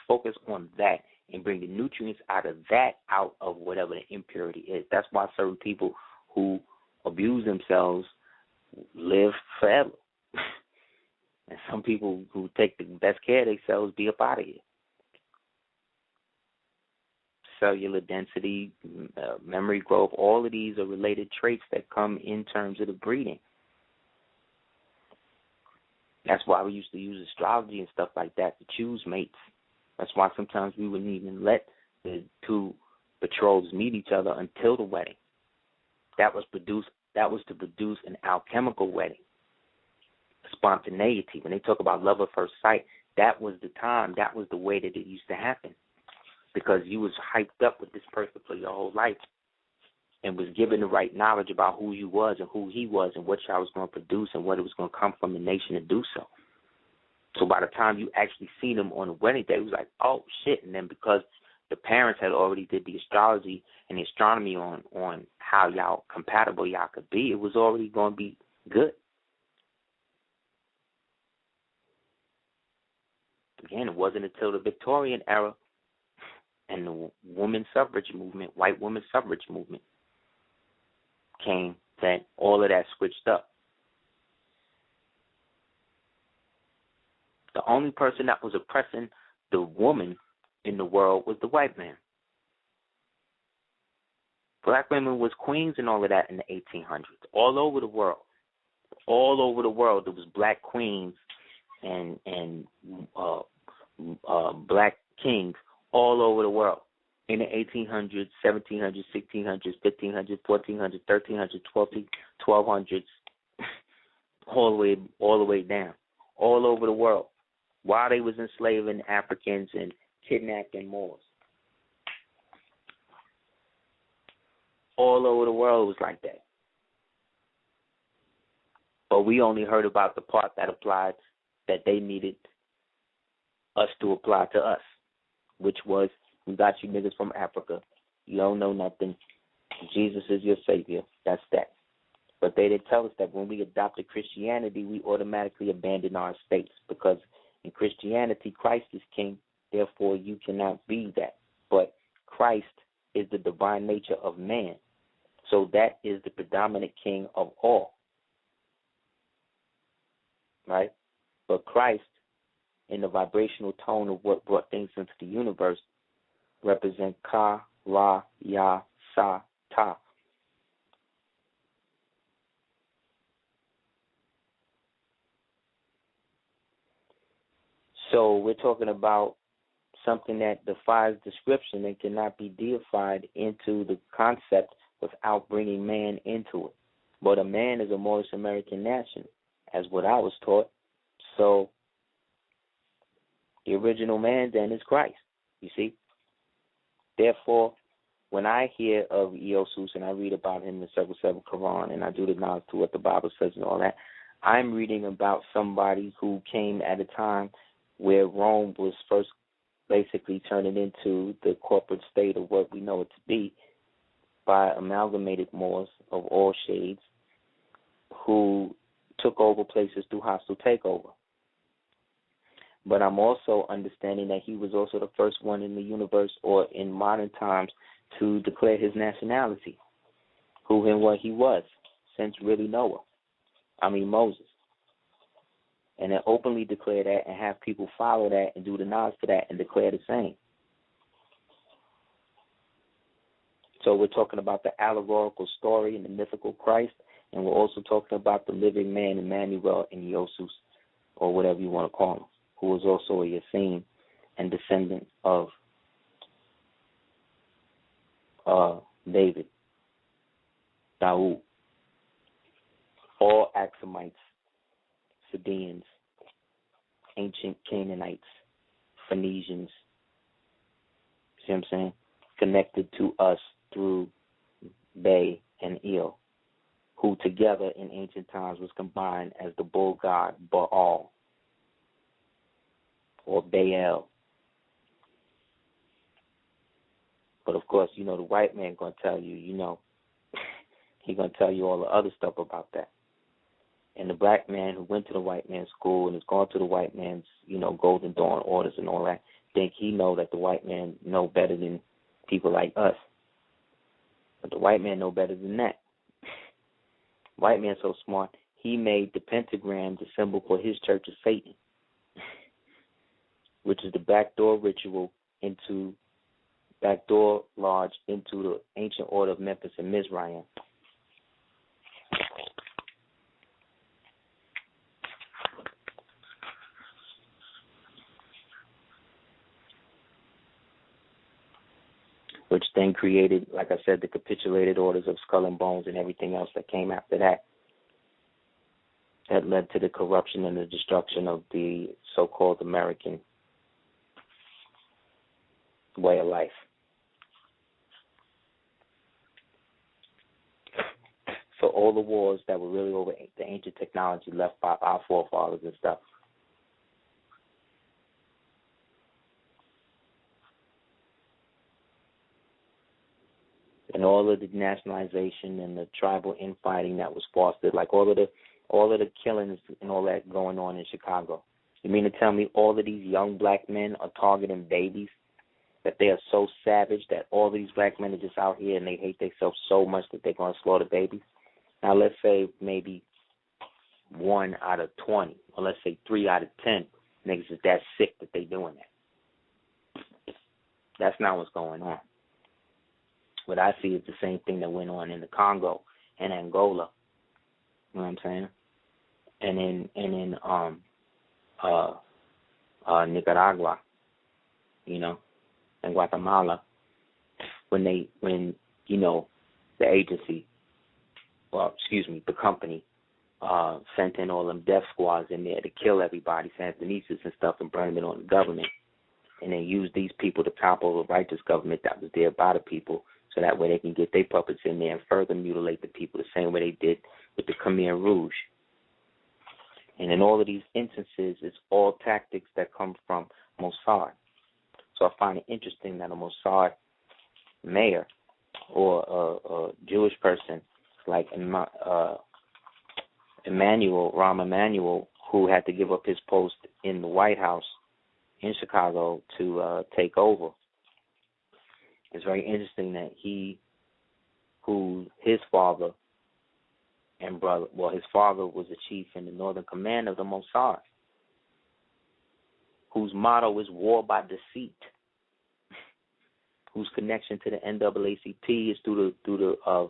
S1: focus on that and bring the nutrients out of that out of whatever the impurity is. That's why certain people who abuse themselves live forever. And some people who take the best care of themselves be up out of here. Cellular density, memory growth, all of these are related traits that come in terms of the breeding. That's why we used to use astrology and stuff like that to choose mates. That's why sometimes we wouldn't even let the two betrothed meet each other until the wedding. That was to produce an alchemical wedding. Spontaneity. When they talk about love at first sight, that was the time, that was the way that it used to happen. Because you was hyped up with this person for your whole life and was given the right knowledge about who you was and who he was and what y'all was going to produce and what it was going to come from the nation to do so. So by the time you actually seen them on the wedding day, it was like, oh, shit. And then because the parents had already did the astrology and the astronomy on how y'all compatible y'all could be, it was already going to be good. Again, it wasn't until the Victorian era and the women's suffrage movement, white women's suffrage movement, came that all of that switched up. The only person that was oppressing the woman in the world was the white man. Black women was queens and all of that in the 1800s. All over the world. All over the world, there was black queens and black kings all over the world. In the 1800s, 1700s, 1600s, 1500s, 1400s, 1300s, 1200s, all the way down, all over the world, while they was enslaving Africans and kidnapping Moors. All over the world was like that. But we only heard about the part that applied, that they needed us to apply to us, which was, we got you niggas from Africa. You don't know nothing. Jesus is your savior. That's that. But they didn't tell us that when we adopted Christianity, we automatically abandoned our states, because in Christianity, Christ is king. Therefore, you cannot be that. But Christ is the divine nature of man. So that is the predominant king of all. Right? But Christ, in the vibrational tone of what brought things into the universe, represent Ka, Ra, Ya, Sa, Ta. So we're talking about something that defies description and cannot be deified into the concept without bringing man into it. But a man is a Moorish American nation, as what I was taught. So the original man then is Christ, you see. Therefore, when I hear of Eosus and I read about him in the Circle 7 Quran and I do the knowledge to what the Bible says and all that, I'm reading about somebody who came at a time where Rome was first basically turning into the corporate state of what we know it to be by amalgamated Moors of all shades who took over places through hostile takeover. But I'm also understanding that he was also the first one in the universe or in modern times to declare his nationality, who and what he was, since really Moses. And then openly declare that and have people follow that and do the knowledge to that and declare the same. So we're talking about the allegorical story and the mythical Christ, and we're also talking about the living man, Emmanuel, and Eosus, or whatever you want to call him, who was also a Yasin and descendant of David, Dawood, all Axumites, Sabaeans, ancient Canaanites, Phoenicians, see what I'm saying, connected to us through Bay and El, who together in ancient times was combined as the bull god Baal or Baal. But of course, the white man going to tell you, he's going to tell you all the other stuff about that. And the black man who went to the white man's school and has gone to the white man's, Golden Dawn orders and all that, think he know that the white man know better than people like us. But the white man know better than that. White man so smart, he made the pentagram the symbol for his church of Satan, which is the backdoor lodge into the ancient order of Memphis and Mizraim. Which then created, like I said, the capitulated orders of Skull and Bones and everything else that came after that. That led to the corruption and the destruction of the so-called American way of life. So all the wars that were really over the ancient technology left by our forefathers and stuff. And all of the nationalization and the tribal infighting that was fostered, like all of the killings and all that going on in Chicago. You mean to tell me all of these young black men are targeting babies? That they are so savage that all of these black men are just out here and they hate themselves so much that they're going to slaughter babies? Now let's say maybe 1 out of 20, or let's say 3 out of 10 niggas is that sick that they doing that. That's not what's going on. what I see is the same thing that went on in the Congo and Angola. You know what I'm saying? And in Nicaragua, you know, and Guatemala, when you know, the agency, the company, sent in all them death squads in there to kill everybody, Sandinistas and stuff, and burn it on the government, and then use these people to topple the righteous government that was there by the people, so that way they can get their puppets in there and further mutilate the people the same way they did with the Khmer Rouge. And in all of these instances, it's all tactics that come from Mossad. So I find it interesting that a Mossad mayor or a Jewish person like Rahm Emanuel, who had to give up his post in the White House in Chicago to take over. It's very interesting that his father and brother, his father was a chief in the Northern Command of the Mossad, whose motto is war by deceit, whose connection to the NAACP is through the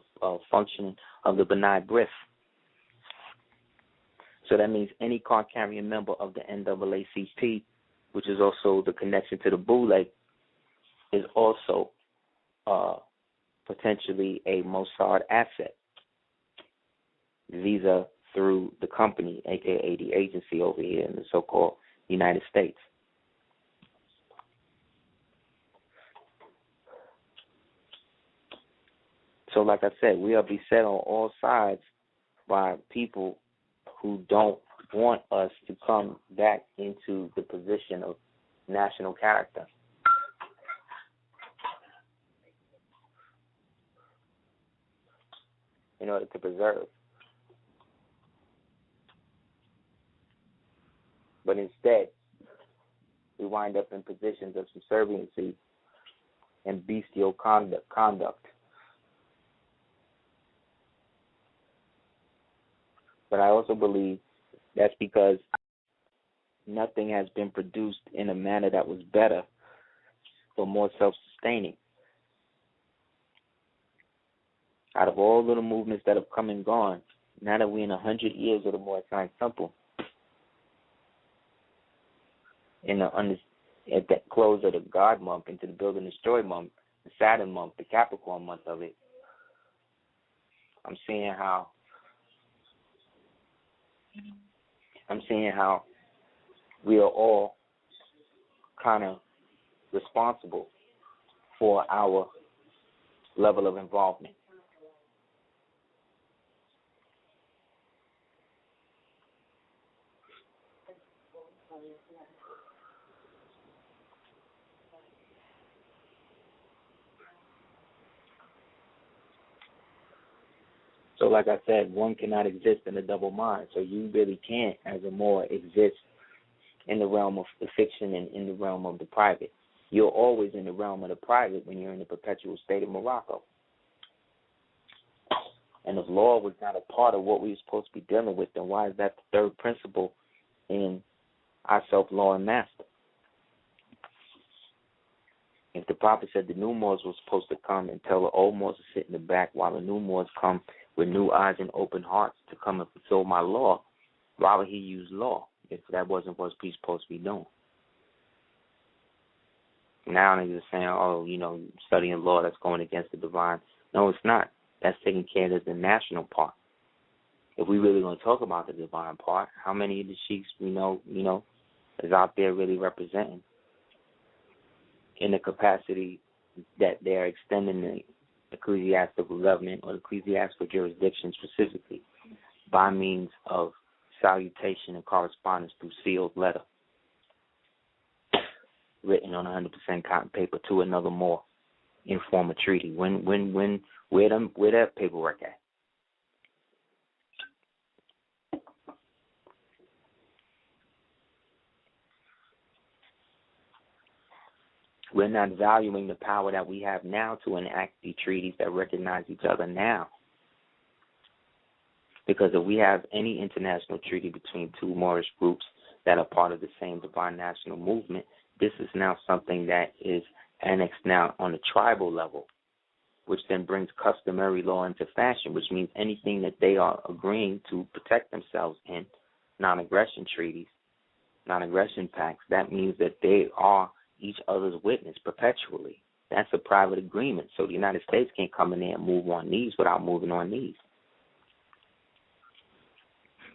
S1: functioning of the B'nai B'rith. So that means any card-carrying member of the NAACP, which is also the connection to the Boule, is also potentially a Mossad asset, visa through the company, a.k.a. the agency over here in the so-called United States. So like I said, we are beset on all sides by people who don't want us to come back into the position of national character. In order to preserve. But instead, we wind up in positions of subserviency and bestial conduct. But I also believe that's because nothing has been produced in a manner that was better or more self-sustaining. Out of all of the movements that have come and gone, now that we're in 100 years of the Moorally Temple, at that close of the God month, into the Build and Destroy month, the Saturn month, the Capricorn month of it, I'm seeing how we are all kind of responsible for our level of involvement. So like I said, one cannot exist in a double mind. So you really can't, as a Moor, exist in the realm of the fiction and in the realm of the private. You're always in the realm of the private when you're in the perpetual state of Morocco. And if law was not a part of what we were supposed to be dealing with, then why is that the third principle in our self-law and master? If the prophet said the new Moors were supposed to come and tell the old Moors to sit in the back while the new Moors come with new eyes and open hearts to come and fulfill my law, why would he use law if that wasn't what he's supposed to be doing? Now they're just saying, studying law, that's going against the divine. No, it's not. That's taking care of the national part. If we really want to talk about the divine part, how many of the sheiks we know, is out there really representing in the capacity that they're extending the ecclesiastical government or the ecclesiastical jurisdiction specifically by means of salutation and correspondence through sealed letter written on 100% cotton paper to another Moor in form of treaty. Where that paperwork at? We're not valuing the power that we have now to enact the treaties that recognize each other now. Because if we have any international treaty between two Moorish groups that are part of the same divine national movement, this is now something that is annexed now on a tribal level which then brings customary law into fashion, which means anything that they are agreeing to protect themselves in, non-aggression treaties, non-aggression pacts, that means that they are each other's witness perpetually. That's a private agreement. So the United States can't come in there and move on these without moving on these.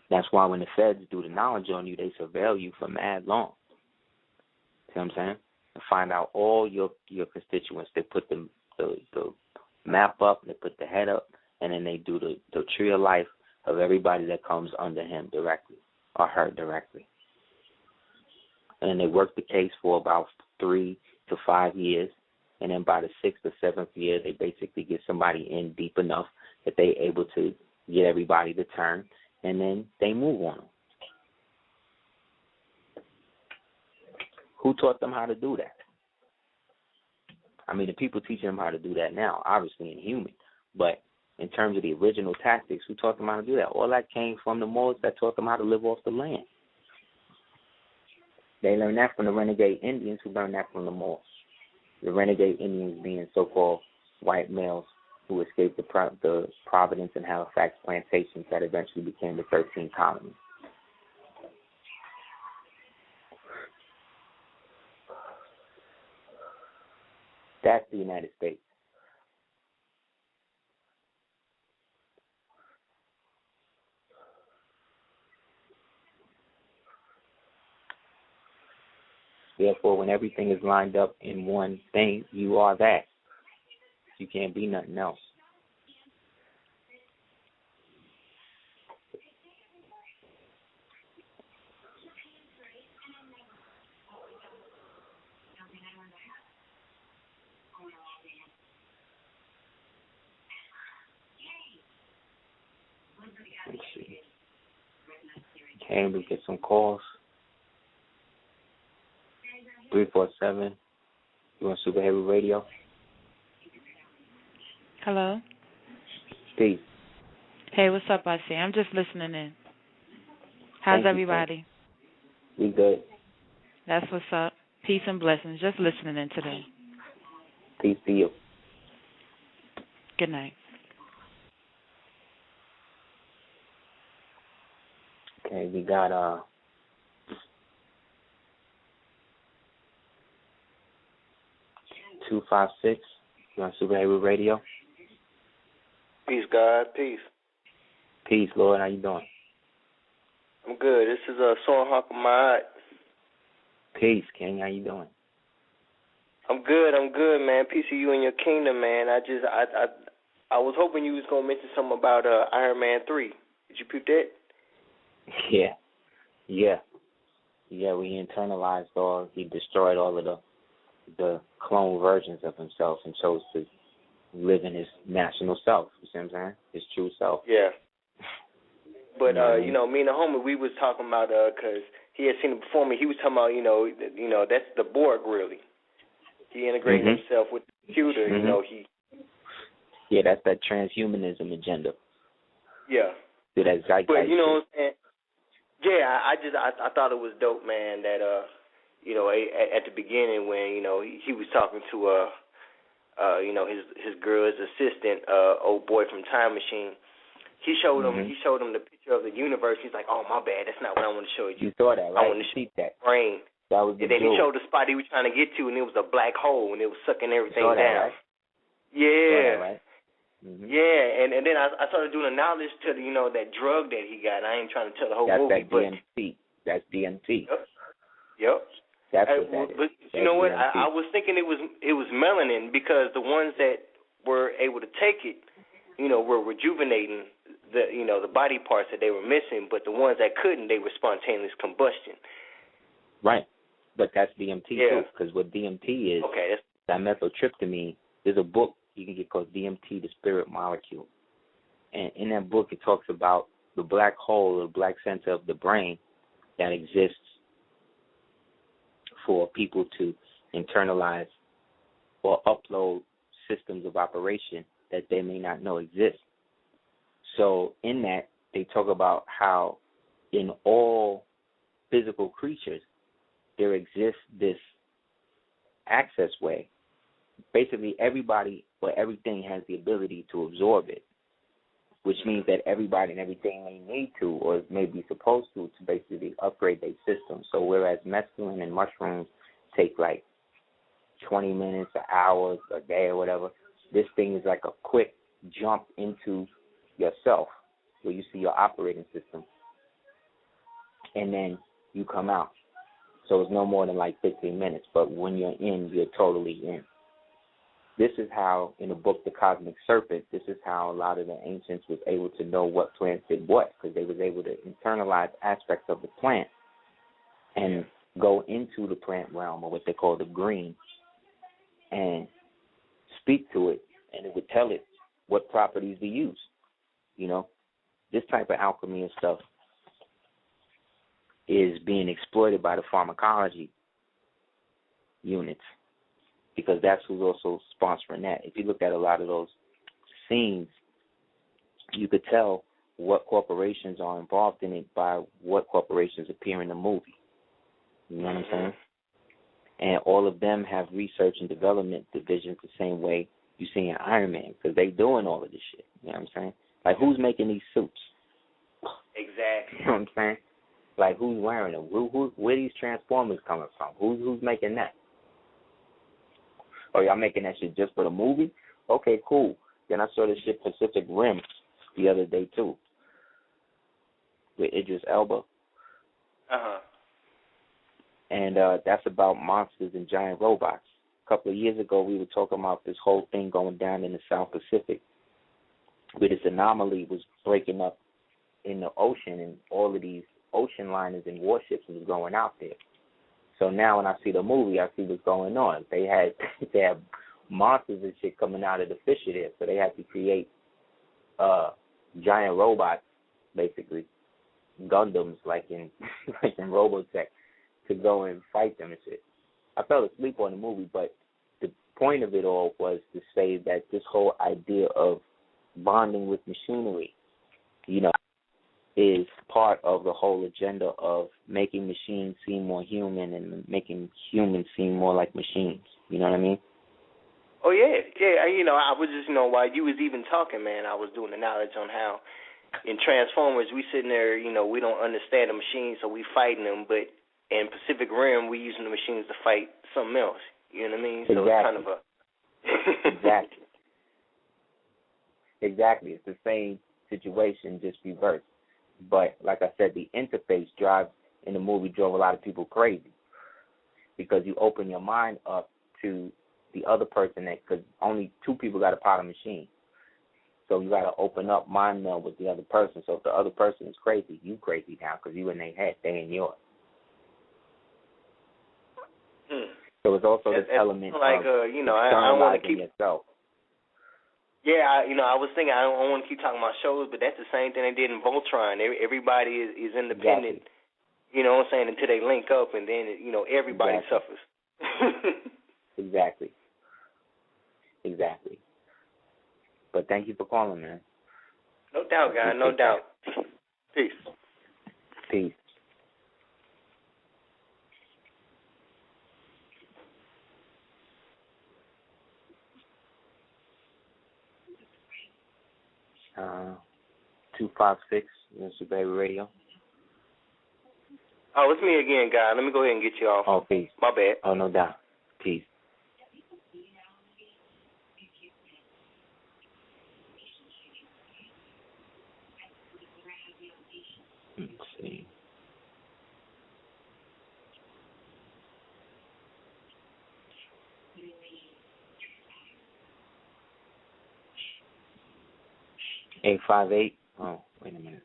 S1: That's why when the feds do the knowledge on you, they surveil you for mad long. See what I'm saying? And find out all your constituents. They put the map up, they put the head up, and then they do the tree of life of everybody that comes under him directly or her directly. And then they work the case for about 3 to 5 years, and then by the 6th or 7th year, they basically get somebody in deep enough that they're able to get everybody to turn, and then they move on them. Who taught them how to do that? I mean, the people teaching them how to do that now, obviously inhuman, but in terms of the original tactics, who taught them how to do that? All that came from the Moors that taught them how to live off the land. They learned that from the renegade Indians who learned that from the Moors. The renegade Indians being so-called white males who escaped the Providence and Halifax plantations that eventually became the 13 colonies. That's the United States. Therefore, when everything is lined up in one thing, you are that. You can't be nothing else. Let's see. Okay, we get some calls. 347. You on Super Heru Radio?
S4: Hello.
S1: Peace.
S4: Hey, what's up, Aseer? I'm just listening in. How's everybody?
S1: We good.
S4: That's what's up. Peace and blessings. Just listening in today.
S1: Peace to you.
S4: Good night.
S1: Okay, we got 256. You on Super Heru Radio?
S5: Peace, God. Peace.
S1: Peace, Lord. How you doing?
S5: I'm good. This is Son Hakamai.
S1: Peace, King. How you doing?
S5: I'm good, man. Peace to you and your kingdom, man. I was hoping you was gonna mention something about Iron Man 3. Did you peep that?
S1: Yeah. We internalized he destroyed all of the clone versions of himself and chose to live in his national self. You see what I'm saying? His true self.
S5: Yeah. But me and the homie, we was talking about because he had seen it before me. He was talking about that's the Borg really. He integrated himself with the computer.
S1: Yeah, that's that transhumanism agenda.
S5: Yeah.
S1: So that zeitgeist.
S5: But you know what I'm saying? Yeah, I thought it was dope, man. That at the beginning when he was talking to his girl's assistant, old boy from Time Machine. He showed him the picture of the universe. He's like, "Oh, my bad. That's not what I want to show you."
S1: You saw that, right?
S5: I want to show that brain.
S1: That was the
S5: and then he showed the spot he was trying to get to, and it was a black hole, and it was sucking everything down. Right? Yeah.
S1: Right?
S5: Yeah, and then I started doing a knowledge to that drug that he got. I ain't trying to tell the whole movie,
S1: but DMT. That's DMT.
S5: Yep.
S1: That's what that is.
S5: But you know what? I was thinking it was melanin because the ones that were able to take it, were rejuvenating the body parts that they were missing. But the ones that couldn't, they were spontaneous combustion.
S1: Right. But that's DMT too, because what DMT is, dimethyltryptamine. There's a book you can get called DMT, the Spirit Molecule, and in that book it talks about the black hole, the black center of the brain that exists for people to internalize or upload systems of operation that they may not know exist. So in that, they talk about how in all physical creatures there exists this access way. Basically, everybody but everything has the ability to absorb it, which means that everybody and everything may need to or may be supposed to basically upgrade their system. So whereas mescaline and mushrooms take like 20 minutes, an hour, a day or whatever, this thing is like a quick jump into yourself where you see your operating system, and then you come out. So it's no more than like 15 minutes, but when you're in, you're totally in. This is how, in the book The Cosmic Serpent, this is how a lot of the ancients was able to know what plants did what, because they was able to internalize aspects of the plant and go into the plant realm, or what they call the green, and speak to it, and it would tell it what properties to use. You know, this type of alchemy and stuff is being exploited by the pharmacology units, because that's who's also sponsoring that. If you look at a lot of those scenes, you could tell what corporations are involved in it by what corporations appear in the movie. You know what I'm saying? And all of them have research and development divisions the same way you see in Iron Man, because they doing all of this shit. You know what I'm saying? Like, who's making these suits?
S5: Exactly.
S1: You know what I'm saying? Like, who's wearing them? Where these Transformers coming from? Who's making that? Oh, y'all making that shit just for the movie? Okay, cool. Then I saw this shit Pacific Rim the other day, too, with Idris Elba.
S5: Uh-huh.
S1: And that's about monsters and giant robots. A couple of years ago, we were talking about this whole thing going down in the South Pacific, where this anomaly was breaking up in the ocean, and all of these ocean liners and warships was going out there. So now when I see the movie, I see what's going on. They had monsters and shit coming out of the fissure there, so they had to create giant robots, basically, Gundams, like in Robotech, to go and fight them and shit. I fell asleep on the movie, but the point of it all was to say that this whole idea of bonding with machinery, you know, is part of the whole agenda of making machines seem more human and making humans seem more like machines. You know what I mean?
S5: Oh, yeah. You know, I was just, while you was even talking, man, I was doing the knowledge on how in Transformers we sitting there, we don't understand the machines, so we fighting them, but in Pacific Rim we using the machines to fight something else. You know what I mean?
S1: Exactly.
S5: So it's kind of a...
S1: Exactly. It's the same situation, just reversed. But like I said, the interface drive in the movie drove a lot of people crazy, because you open your mind up to the other person, because only two people got a part of machine. So you got to open up mind meld with the other person. So if the other person is crazy, you crazy now, because you in their head, they in yours. So it's also this element
S5: like,
S1: of
S5: I don't want to keep
S1: yourself.
S5: Yeah, I was thinking I don't want to keep talking about shows, but that's the same thing they did in Voltron. Everybody is independent,
S1: Exactly.
S5: You know what I'm saying, until they link up, and then, everybody suffers.
S1: Exactly. But thank you for calling, man.
S5: No doubt, guy, no doubt. Peace.
S1: Peace. Uh, 256, Super Heru Radio.
S5: Oh, it's me again, guy. Let me go ahead and get you off.
S1: Oh, peace.
S5: My bad.
S1: Oh, no doubt. Peace. Let's see. Eight 58. Oh, wait a minute.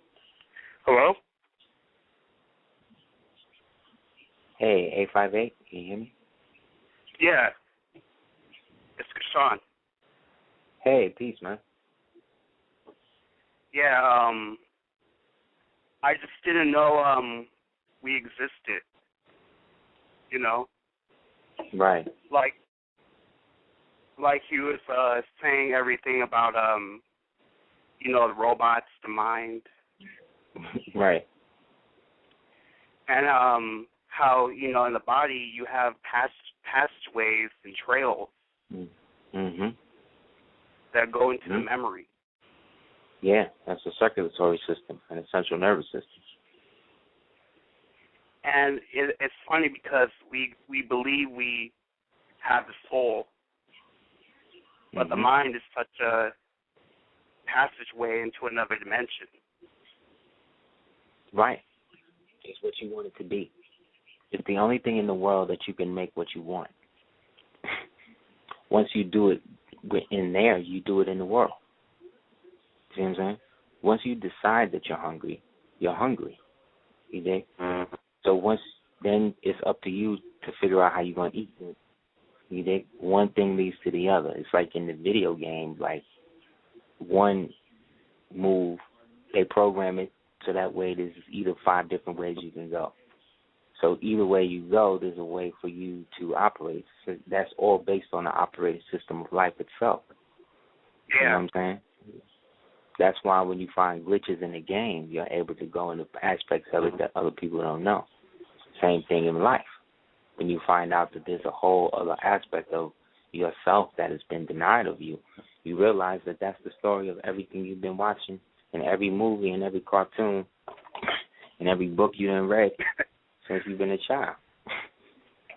S6: Hello?
S1: Hey, 858. Can you hear me?
S6: Yeah. It's Kashawn.
S1: Hey, peace, man.
S6: Yeah, I just didn't know we existed. You know?
S1: Right.
S6: Like he was saying everything about the robots, the mind.
S1: Right.
S6: And how, in the body you have pathways and trails.
S1: Mm-hmm.
S6: that go into the memory.
S1: Yeah, that's the circulatory system and the central nervous system.
S6: And it's funny because we believe we have the soul, but the mind is such a passageway into another dimension.
S1: Right. It's what you want it to be. It's the only thing in the world that you can make what you want. Once you do it in there, you do it in the world. See what I'm saying? Once you decide that you're hungry, you're hungry. You dig? So then it's up to you to figure out how you're going to eat it. You dig? One thing leads to the other. It's like in the video game, like one move, they program it so that way there's either 5 different ways you can go. So either way you go, there's a way for you to operate. So that's all based on the operating system of life itself.
S6: Yeah.
S1: You know what I'm saying? That's why when you find glitches in the game, you're able to go into aspects of it that other people don't know. Same thing in life. When you find out that there's a whole other aspect of yourself that has been denied of you, you realize that that's the story of everything you've been watching, in every movie, and every cartoon, and every book you done read since you've been a child.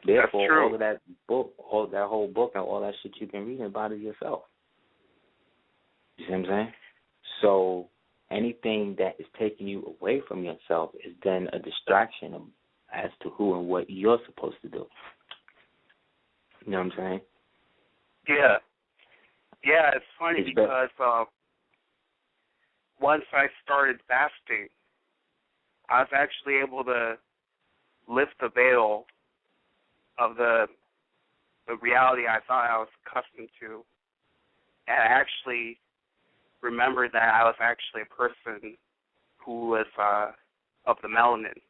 S1: Therefore, all of that book, all that whole book, and all that shit you've been reading about is yourself. You see what I'm saying? So anything that is taking you away from yourself is then a distraction as to who and what you're supposed to do. You know what I'm saying?
S6: Yeah. Yeah, it's funny because once I started fasting, I was actually able to lift the veil of the reality I thought I was accustomed to, and I actually remembered that I was actually a person who was of the melanin.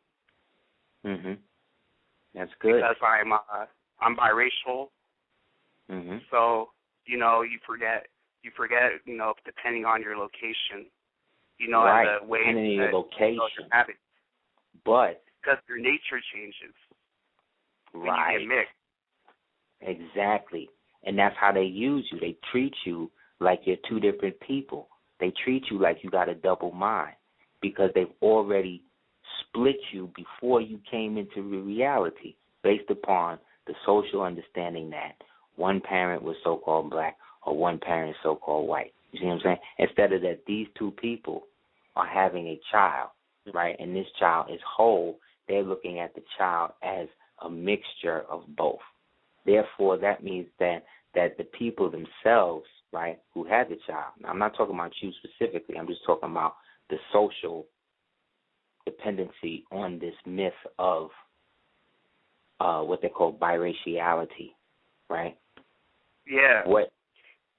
S1: That's good.
S6: Because I'm biracial. So you forget depending on your location,
S1: right.
S6: and the way
S1: depending on your location, but
S6: because your nature changes.
S1: Right.
S6: When you get mixed.
S1: Exactly. And that's how they use you. They treat you like you're 2 different people. They treat you like you got a double mind because they've already split you before you came into reality based upon the social understanding that one parent was so-called black or one parent is so-called white. You see what I'm saying? Instead of that these 2 people are having a child, right, and this child is whole, they're looking at the child as a mixture of both. Therefore, that means that the people themselves, right, who had the child, now, I'm not talking about you specifically, I'm just talking about the social dependency on this myth of what they call biraciality, right?
S6: Yeah.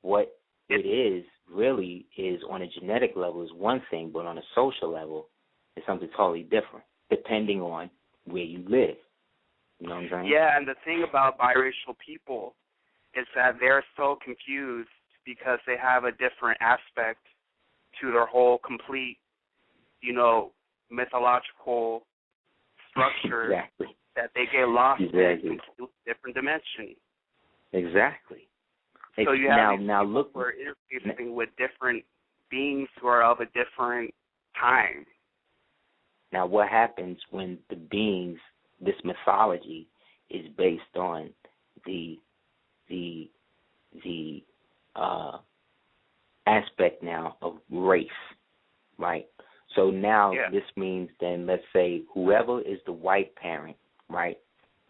S1: What it is really is on a genetic level is one thing, but on a social level it's something totally different, depending on where you live. You know what I'm saying?
S6: Yeah, and the thing about biracial people is that they're so confused because they have a different aspect to their whole complete, mythological structure
S1: exactly.
S6: that they get lost
S1: exactly.
S6: in a different dimension.
S1: Exactly.
S6: So you have
S1: now
S6: people
S1: look,
S6: who are interfacing with different beings who are of a different time.
S1: Now what happens when the beings, this mythology is based on the aspect now of race, right? So now this means then, let's say whoever is the white parent, right,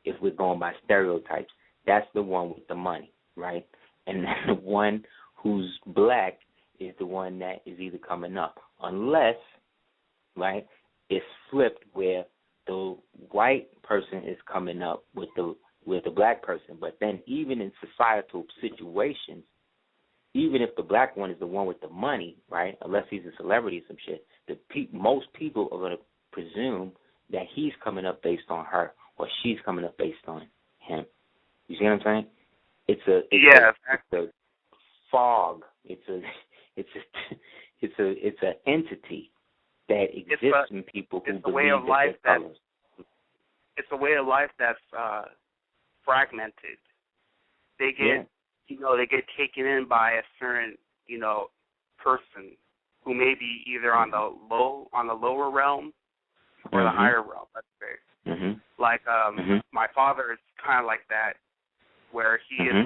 S1: if we're going by stereotypes, that's the one with the money, right? And then the one who's black is the one that is either coming up, unless, right, it's flipped where the white person is coming up with the black person. But then even in societal situations, even if the black one is the one with the money, right, unless he's a celebrity or some shit, most people are going to presume that he's coming up based on her or she's coming up based on him. You see what I'm saying? It's a fog. It's an entity that exists in people who believe that they're colors.
S6: It's a way of life that's fragmented. They get they get taken in by a certain person who may be either on the lower realm or the higher realm, let's say. Like my father is kind of like that, where he is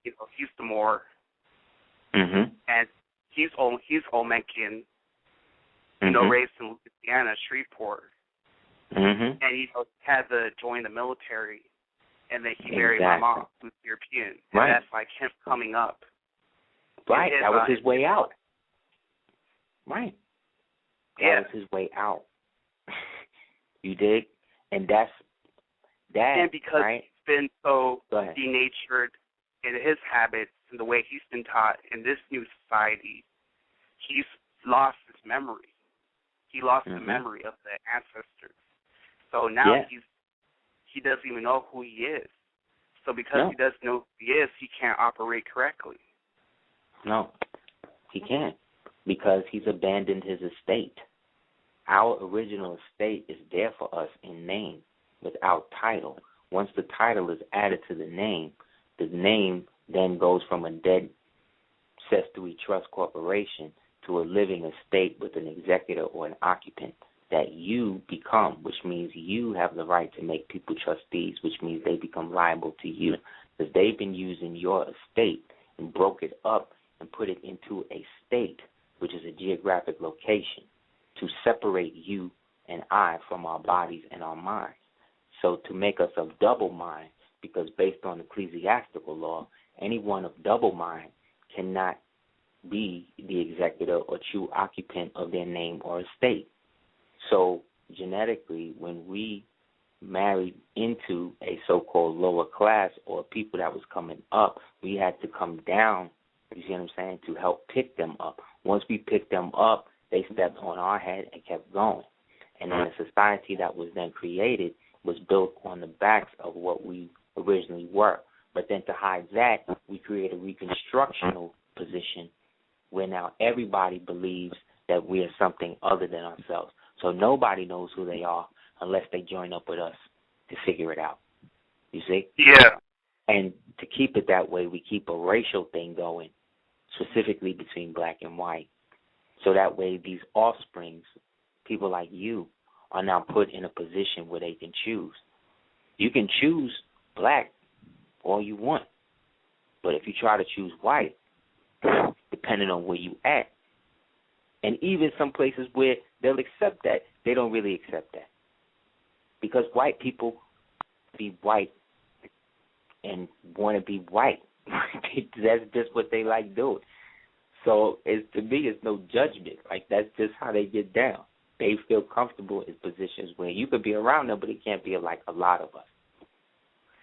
S6: he's the Moor, and he's Olmecan, raised in Louisiana, Shreveport, and had to join the military, and then he married my mom, who's European, and that's like him coming up.
S1: Right, that was his way out. Right. That was his way out. You dig? And that's that.
S6: And because he's been so denatured in his habits and the way he's been taught in this new society, he's lost his memory. He lost the memory of the ancestors. So now he doesn't even know who he is. So because he doesn't know who he is, he can't operate correctly.
S1: No, he can't, because he's abandoned his estate. Our original estate is there for us in name without title. Once the title is added to the name then goes from a dead Cestui Trust Corporation to a living estate with an executor or an occupant that you become, which means you have the right to make people trustees, which means they become liable to you, because they've been using your estate and broke it up and put it into a state, which is a geographic location, to separate you and I from our bodies and our minds. So to make us of double mind, because based on ecclesiastical law, anyone of double mind cannot be the executor or true occupant of their name or estate. So genetically, when we married into a so-called lower class or people that was coming up, we had to come down, you see what I'm saying, to help pick them up. Once we picked them up, they stepped on our head and kept going. And then the society that was then created was built on the backs of what we originally were. But then to hide that, we create a reconstructional position where now everybody believes that we are something other than ourselves. So nobody knows who they are unless they join up with us to figure it out. You see?
S6: Yeah.
S1: And to keep it that way, we keep a racial thing going, specifically between black and white. So that way these offsprings, people like you, are now put in a position where they can choose. You can choose black all you want, but if you try to choose white, depending on where you at, and even some places where they'll accept that, they don't really accept that. Because white people be white and want to be white. That's just what they like doing. So to me, it's no judgment. Like, that's just how they get down. They feel comfortable in positions where you could be around them, but it can't be like a lot of us.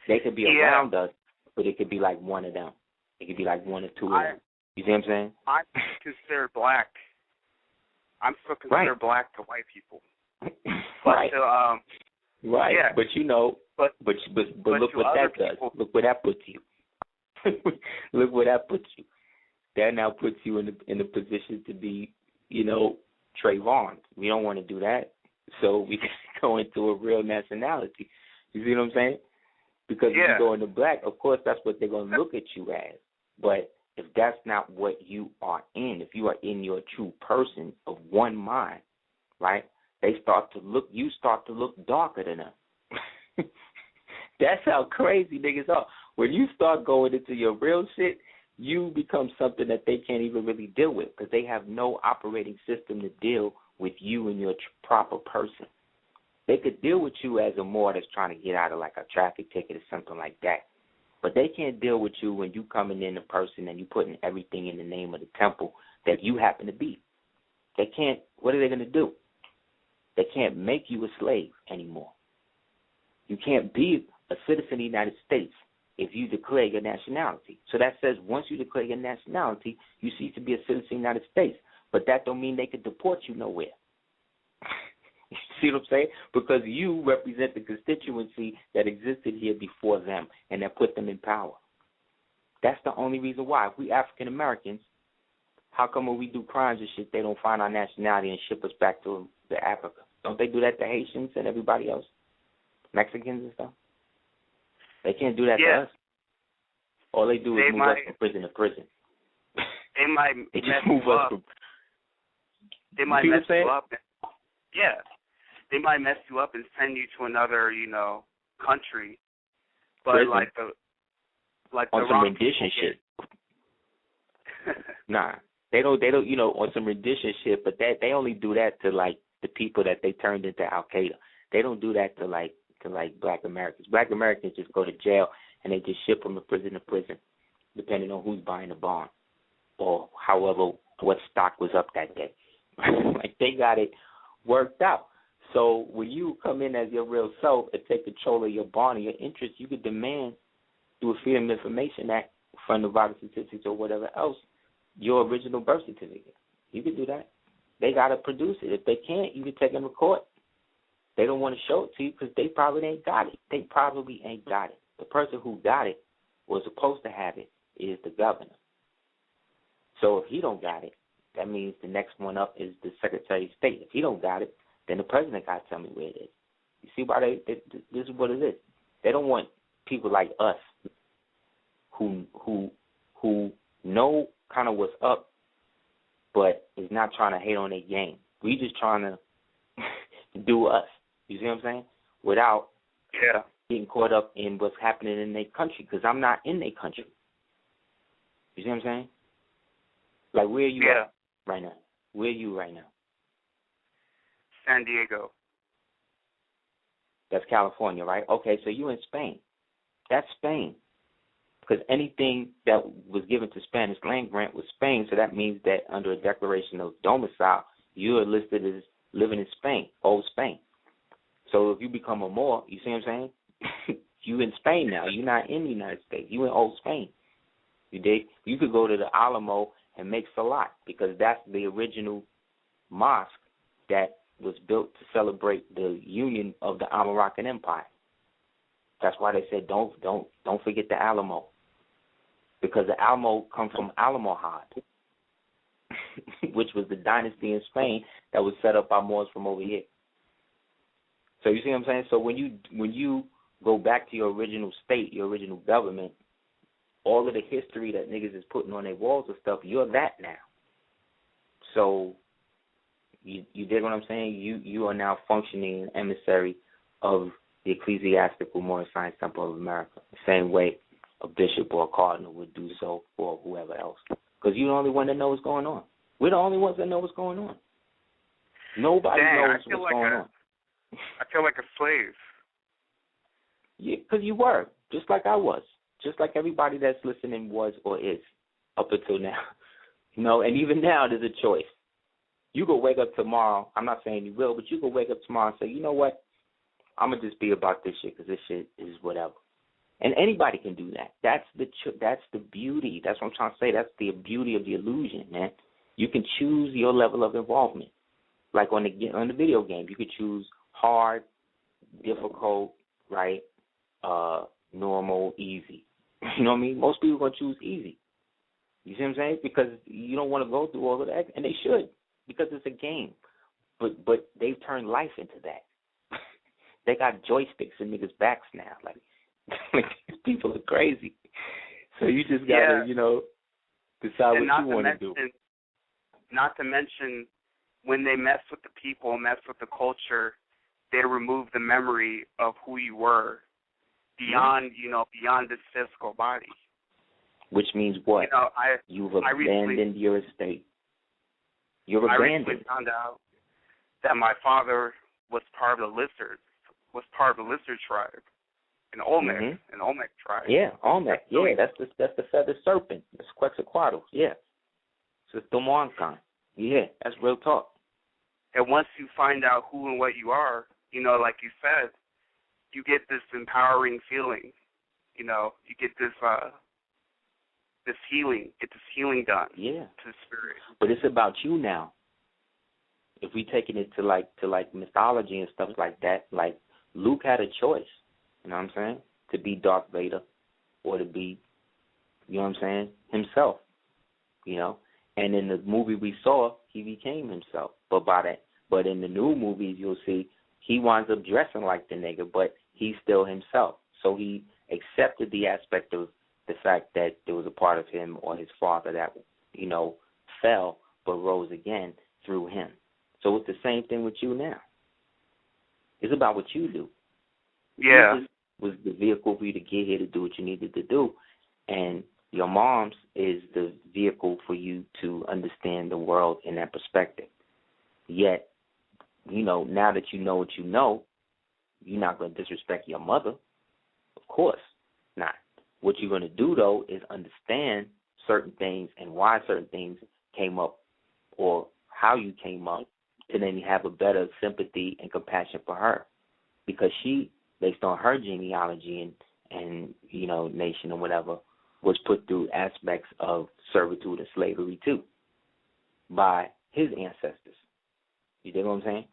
S1: They could be around us, but it could be like one of them. It could be like one or two of them. You see what I'm saying?
S6: I'm considered black. I'm still considered black to white people.
S1: Right. Right.
S6: Yeah.
S1: But you know, but look what that does.
S6: People.
S1: Look where that puts you. Look where that puts you. That now puts you in the position to be, Trayvon. We don't want to do that. So we can go into a real nationality. You see what I'm saying? Because if you go into black, of course, that's what they're going to look at you as. But if that's not what you are in, if you are in your true person of one mind, right, you start to look darker than them. That's how crazy niggas are. When you start going into your real shit, you become something that they can't even really deal with because they have no operating system to deal with you and your proper person. They could deal with you as a Moor that's trying to get out of like a traffic ticket or something like that. But they can't deal with you when you coming in a person and you putting everything in the name of the temple that you happen to be. They can't. What are they going to do? They can't make you a slave anymore. You can't be a citizen of the United States if you declare your nationality. So that says once you declare your nationality, you cease to be a citizen of the United States. But that don't mean they can deport you nowhere. You see what I'm saying? Because you represent the constituency that existed here before them and that put them in power. That's the only reason why. If we African Americans, how come when we do crimes and shit, they don't find our nationality and ship us back to Africa? Don't they do that to Haitians and everybody else? Mexicans and stuff? They can't do that to us. All they do is move us from prison to prison.
S6: They might
S1: They
S6: mess
S1: just move
S6: you
S1: us
S6: up.
S1: from.
S6: They might
S1: You
S6: mess
S1: see what I'm
S6: you
S1: saying?
S6: up. Yeah. They might mess you up and send you to another, country. But
S1: Prison.
S6: like
S1: On
S6: the
S1: some
S6: wrong
S1: rendition
S6: people
S1: shit. Nah, they don't, on some rendition shit. But they only do that to like the people that they turned into Al Qaeda. They don't do that to Black Americans. Black Americans just go to jail and they just ship them to prison, depending on who's buying the bond or however what stock was up that day. Like they got it worked out. So when you come in as your real self and take control of your bond and your interests, you could demand through a Freedom of Information Act, from the Vital Statistics or whatever else, your original birth certificate. You could do that. They got to produce it. If they can't, you can take them to court. They don't want to show it to you because they probably ain't got it. They probably ain't got it. The person who got it or supposed to have it is the governor. So if he don't got it, that means the next one up is the Secretary of State. If he don't got it, then the president got to tell me where it is. You see why this is what it is. They don't want people like us who know kind of what's up, but is not trying to hate on their game. We just trying to do us. You see what I'm saying? Without getting caught up in what's happening in their country, because I'm not in their country. You see what I'm saying? Like, where are you at right now? Where are you right now?
S6: San Diego.
S1: That's California, right? Okay, so you in Spain. That's Spain. Because anything that was given to Spanish land grant was Spain, so that means that under a declaration of domicile, you are listed as living in Spain, old Spain. So if you become a Moor, you see what I'm saying? You in Spain now. You're not in the United States. You in old Spain. You dig? You could go to the Alamo and make salat because that's the original mosque that was built to celebrate the union of the Moroccan Empire. That's why they said don't forget the Alamo, because the Alamo comes from Almohad, which was the dynasty in Spain that was set up by Moors from over here. So you see what I'm saying? So when you go back to your original state, your original government, all of the history that niggas is putting on their walls and stuff, you're that now. So you dig what I'm saying? You are now functioning an emissary of the Ecclesiastical Moral Science Temple of America, the same way a bishop or a cardinal would do so for whoever else. Because you're the only one that knows what's going on. We're the only ones that know what's going on. Nobody knows what's going on.
S6: I feel like a slave.
S1: Yeah, because you were, just like I was, just like everybody that's listening was or is up until now. And even now there's a choice. You could wake up tomorrow. I'm not saying you will, but you could wake up tomorrow and say, you know what? I'm going to just be about this shit because this shit is whatever. And anybody can do that. That's the beauty. That's what I'm trying to say. That's the beauty of the illusion, man. You can choose your level of involvement. Like on the video game, you could choose hard, difficult, right, normal, easy. You know what I mean? Most people are going to choose easy. You see what I'm saying? Because you don't want to go through all of that, and they should, because it's a game. But they've turned life into that. They got joysticks in niggas' backs now. Like these people are crazy. So you just gotta, decide
S6: and
S1: what you want to do.
S6: Not to mention, when they mess with the people, mess with the culture, they remove the memory of who you were beyond, beyond this physical body.
S1: Which means what? You've abandoned your estate. You're abandoned.
S6: I recently found out that my father was part of the lizard tribe, an Olmec, an Olmec tribe.
S1: Yeah, Olmec. Yeah, that's the feathered serpent. That's Quetzalcoatl. Yeah, it's the Moancan. Yeah, that's real talk.
S6: And once you find out who and what you are, like you said, you get this empowering feeling. You get this get this healing done.
S1: Yeah.
S6: To the spirit.
S1: But it's about you now. If we taking it to like mythology and stuff like that, like Luke had a choice, you know what I'm saying, to be Darth Vader or to be, you know what I'm saying, himself, And in the movie we saw, he became himself. But in the new movies, you'll see he winds up dressing like the nigga, but he's still himself. So he accepted the aspect of the fact that there was a part of him or his father that fell but rose again through him. So it's the same thing with you now. It's about what you do.
S6: Yeah.
S1: Jesus was the vehicle for you to get here to do what you needed to do. And your mom's is the vehicle for you to understand the world in that perspective. Yet, now that you know what you know, you're not going to disrespect your mother. Of course not. What you're going to do, though, is understand certain things and why certain things came up or how you came up, and then you have a better sympathy and compassion for her. Because she, based on her genealogy and nation or whatever, was put through aspects of servitude and slavery, too, by his ancestors. You dig what I'm saying?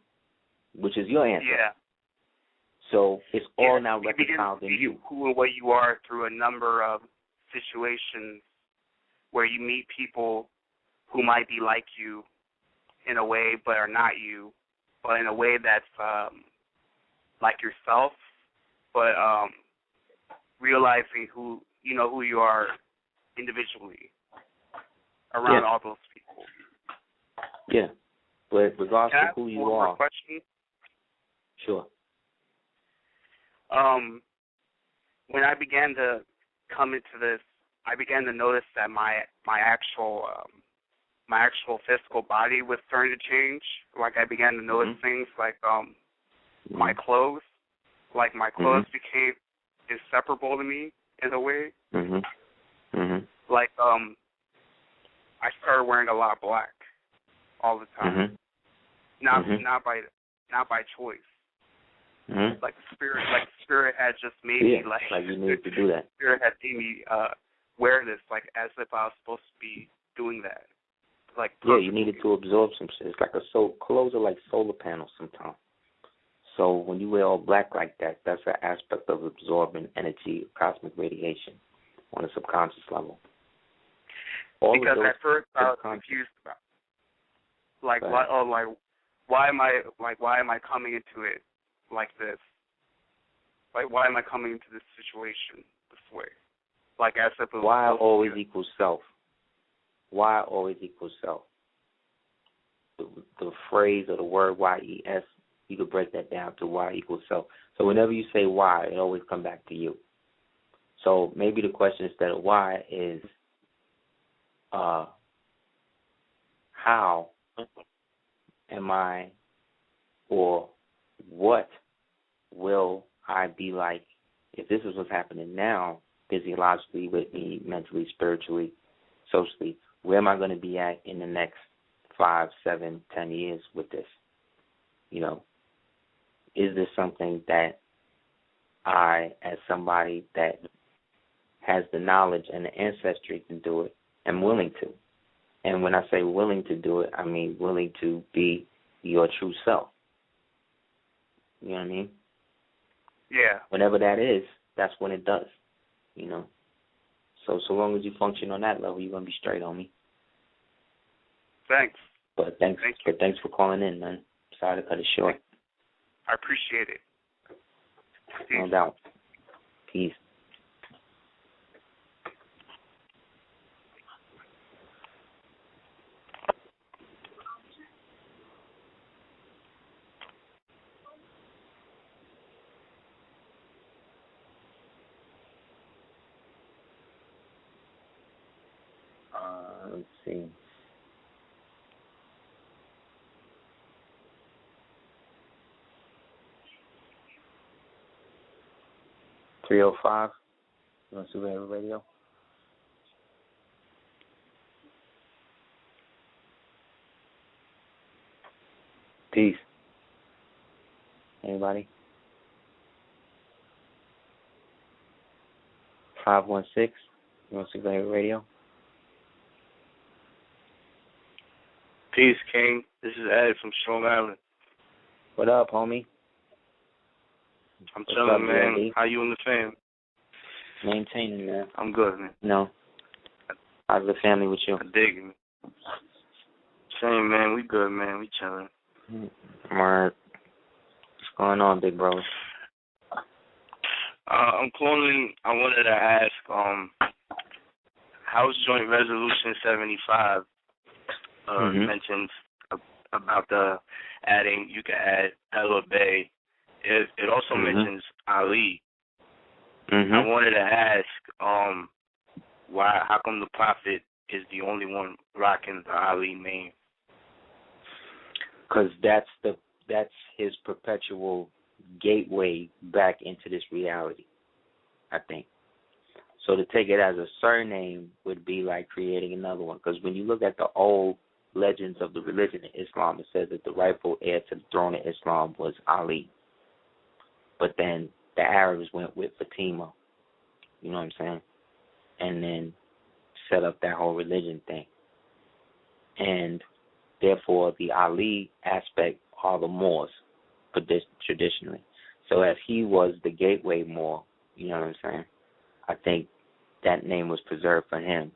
S1: Which is your ancestors.
S6: Yeah.
S1: So it's all now reconciled in you.
S6: Who and what you are through a number of situations where you meet people who might be like you in a way but are not you, but in a way that's like yourself, but realizing who you are individually around all those people.
S1: Yeah. But regardless of who you are.
S6: More question?
S1: Sure.
S6: When I began to come into this, I began to notice that my actual physical body was starting to change. Like I began to notice things like my clothes. Like my clothes became inseparable to me in a way. Like I started wearing a lot of black all the time. Not by choice. Like the spirit had just made me like
S1: you needed to do that.
S6: Spirit had made me wear this like as if I was supposed to be doing that. Like
S1: you needed to absorb some shit. It's like clothes are like solar panels sometimes. So when you wear all black like that, that's an aspect of absorbing energy, cosmic radiation on a subconscious level.
S6: Because at first I was confused about why am I coming into it like this? Like why am I coming into this situation this way? Like as if it was
S1: why always equals self? Why always equals self? The phrase or the word YES, you could break that down to Y equals self. So whenever you say why, it always comes back to you. So maybe the question instead of why is how am I, or what will I be like if this is what's happening now, physiologically, with me, mentally, spiritually, socially? Where am I going to be at in the next 5, 7, 10 years with this? Is this something that I, as somebody that has the knowledge and the ancestry to do it, am willing to? And when I say willing to do it, I mean willing to be your true self. You know what I mean?
S6: Yeah.
S1: Whenever that is, that's when it does. So long as you function on that level, you're gonna be straight on me.
S6: Thanks.
S1: But thanks for calling in, man. Sorry to cut it short.
S6: I appreciate it. Peace.
S1: No doubt. Peace. Let's see. (305) You want to see Radio? Peace. Anybody? 516. You want to see Radio?
S7: Peace, King. This is Ed from Strong Island.
S1: What up, homie?
S7: I'm chilling, man. Andy? How you and the fam?
S1: Maintaining, man.
S7: I'm good, man.
S1: No. How's the family with you?
S7: I dig it. Same, man. We good, man. We chilling.
S1: All right. What's going on, big bro?
S7: I'm calling. I wanted to ask, House Joint Resolution 75 mentions about the adding. You can add Allah Bay. It also mentions Ali. I wanted to ask, why? How come the Prophet is the only one rocking the Ali name?
S1: Because that's his perpetual gateway back into this reality, I think. So to take it as a surname would be like creating another one. Because when you look at the old legends of the religion of Islam, it says that the rightful heir to the throne of Islam was Ali. But then the Arabs went with Fatima, you know what I'm saying? And then set up that whole religion thing. And therefore the Ali aspect are the Moors, traditionally. So as he was the gateway Moor, you know what I'm saying? I think that name was preserved for him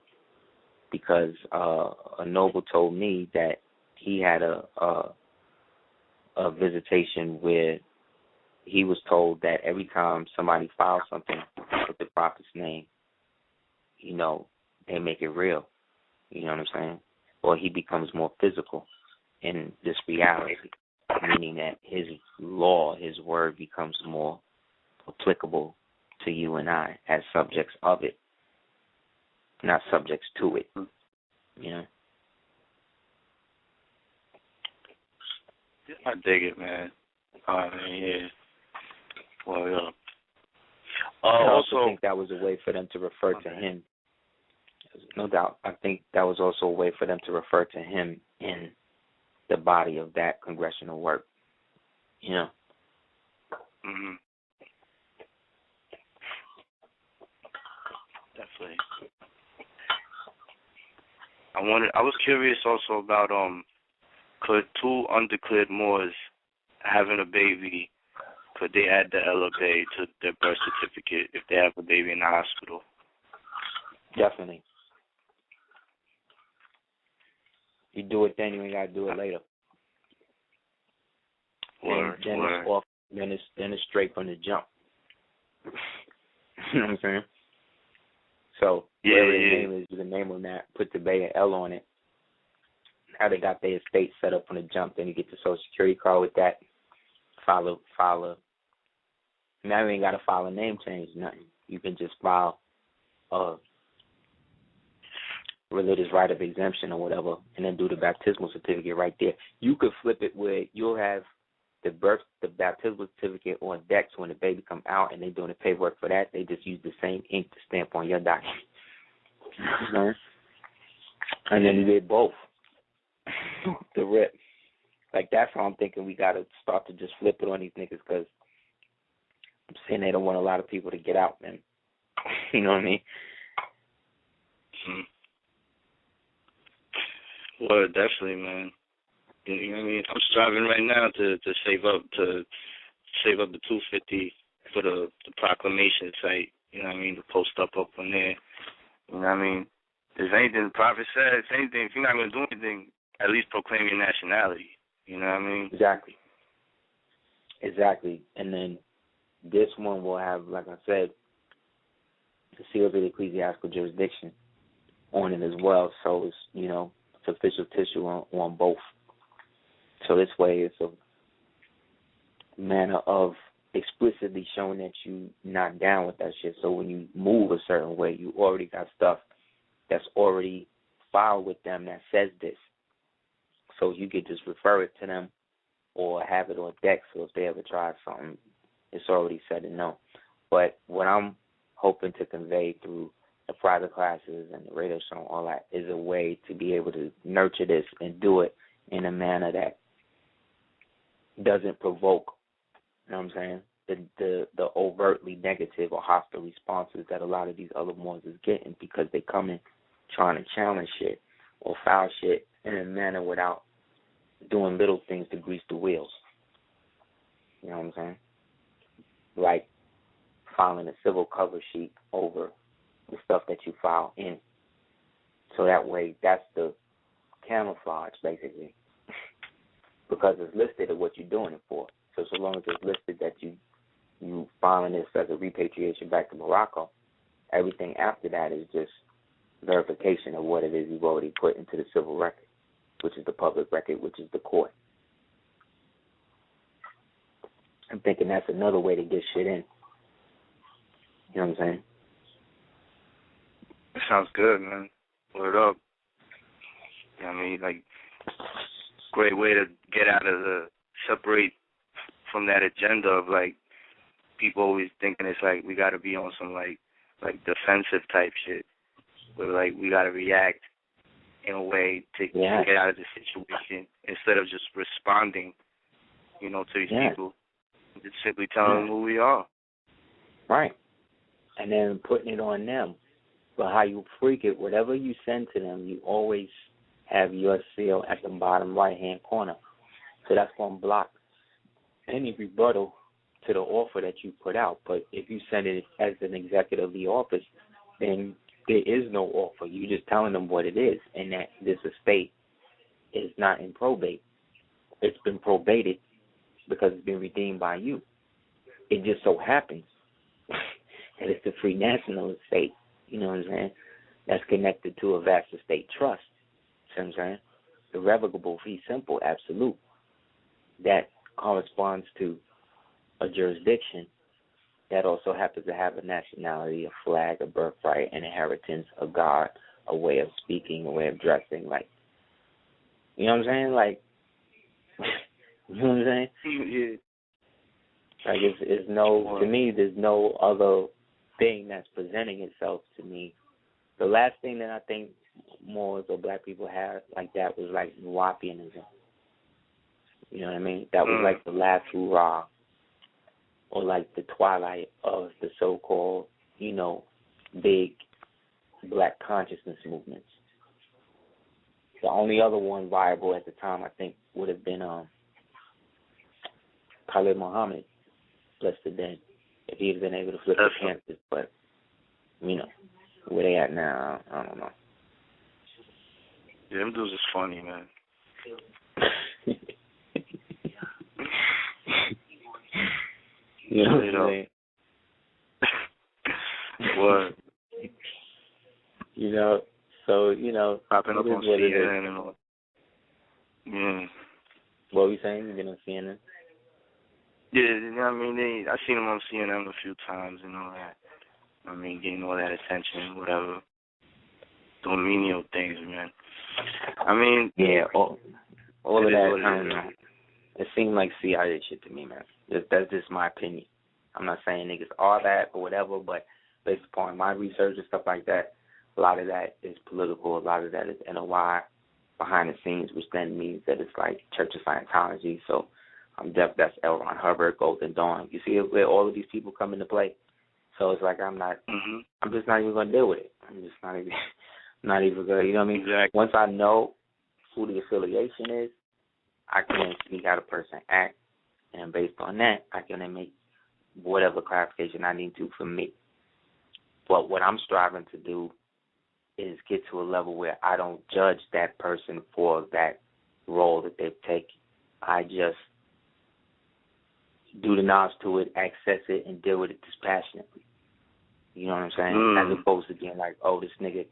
S1: because a noble told me that he had a visitation where he was told that every time somebody files something with the Prophet's name, you know, they make it real. You know what I'm saying? Or he becomes more physical in this reality, meaning that his law, his word becomes more applicable to you and I as subjects of it, not subjects to it. You know?
S7: I dig it, man. Yeah. Well, yeah.
S1: I also think that was a way for them to refer to him. No doubt. I think that was also a way for them to refer to him in the body of that congressional work. You know?
S7: Definitely. I was curious also about could two undeclared Moors having a baby, could they add the LA to their birth certificate if they have a baby in the hospital?
S1: Definitely. You do it then, you ain't got to do it later. Then it's straight from the jump. You know what I'm saying? So the name on that, put the Bay and L on it. How they got their estate set up from the jump, then you get the Social Security card with that. File now you ain't got to file a name change, nothing. You can just file a religious right of exemption or whatever, and then do the baptismal certificate right there. You could flip it where you'll have the baptismal certificate on deck, so when the baby come out and they're doing the paperwork for that, they just use the same ink to stamp on your document. And then you did both. The rip. Like, that's how I'm thinking we got to start to just flip it on these niggas, because I'm saying they don't want a lot of people to get out, man. You know what I mean?
S7: Well, definitely, man. You know what I mean? I'm striving right now to save up the $250 for the proclamation site. You know what I mean? To post up on there. You know what I mean? If anything, the Prophet said, if you're not going to do anything, at least proclaim your nationality. You know what I mean?
S1: Exactly. And then this one will have, like I said, the seals of the ecclesiastical jurisdiction on it as well. So it's, you know, it's official tissue on both. So this way it's a manner of explicitly showing that you're not down with that shit. So when you move a certain way, you already got stuff that's already filed with them that says this. So you could just refer it to them or have it on deck, so if they ever try something, it's already said and known. But what I'm hoping to convey through the private classes and the radio show and all that is a way to be able to nurture this and do it in a manner that doesn't provoke, you know what I'm saying, the overtly negative or hostile responses that a lot of these other ones is getting, because they come in trying to challenge shit or foul shit in a manner without doing little things to grease the wheels. You know what I'm saying? Like filing a civil cover sheet over the stuff that you file in. So that way, that's the camouflage, basically. Because it's listed of what you're doing it for. So long as it's listed that you filing this as a repatriation back to Morocco, everything after that is just verification of what it is you've already put into the civil record, which is the public record, which is the court. I'm thinking that's another way to get shit in. You know what I'm saying?
S7: It sounds good, man. Word up. You know what I mean? Like, great way to get out of separate from that agenda of, like, people always thinking it's like we got to be on some, like defensive type shit. Where, like, we got to react in a way to get out of the situation instead of just responding, to these people. Just simply telling them who we are.
S1: Right. And then putting it on them. But how you freak it, whatever you send to them, you always have your seal at the bottom right-hand corner. So that's going to block any rebuttal to the offer that you put out. But if you send it as an executive of the office, then there is no offer. You're just telling them what it is, and that this estate is not in probate. It's been probated because it's been redeemed by you. It just so happens that it's the Free National Estate, you know what I'm saying, that's connected to a vast estate trust, you know what I'm saying, irrevocable, fee simple, absolute, that corresponds to a jurisdiction that also happens to have a nationality, a flag, a birthright, an inheritance, a God, a way of speaking, a way of dressing, like, you know what I'm saying, like, you know what I'm saying?
S7: Yeah.
S1: Like, it's no, to me, there's no other thing that's presenting itself to me. The last thing that I think Moors or black people had like that was like Nuwapianism. You know what I mean? That was like the last hurrah, or like the twilight of the so-called, big black consciousness movements. The only other one viable at the time, I think, would have been Khalid Muhammad, blessed the dead, if he had been able to flip the Panthers. But, where they at now, I don't know.
S7: Yeah, them dudes is funny, man.
S1: You know what I'm saying?
S7: What?
S1: So,
S7: popping up on CNN and all. Yeah.
S1: What were you saying? You been on CNN?
S7: Yeah, I seen them on CNN a few times and all that. Getting all that attention, whatever. Doing menial things, man.
S1: Yeah, all of that, I don't know. It seemed like CIA shit to me, man. That's just my opinion. I'm not saying niggas are that or whatever, but based upon my research and stuff like that, a lot of that is political, a lot of that is NOI behind the scenes, which then means that it's like Church of Scientology. So that's L. Ron Hubbard, Golden Dawn. You see where all of these people come into play. So it's like I'm just not even going to deal with it. I'm just not even going to, you know what I mean?
S7: Exactly.
S1: Once I know who the affiliation is, I can see how the person acts, and based on that, I can then make whatever clarification I need to for me. But what I'm striving to do is get to a level where I don't judge that person for that role that they've taken. I just do the knowledge to it, access it, and deal with it dispassionately. You know what I'm saying? As opposed to being like, oh, this nigga is,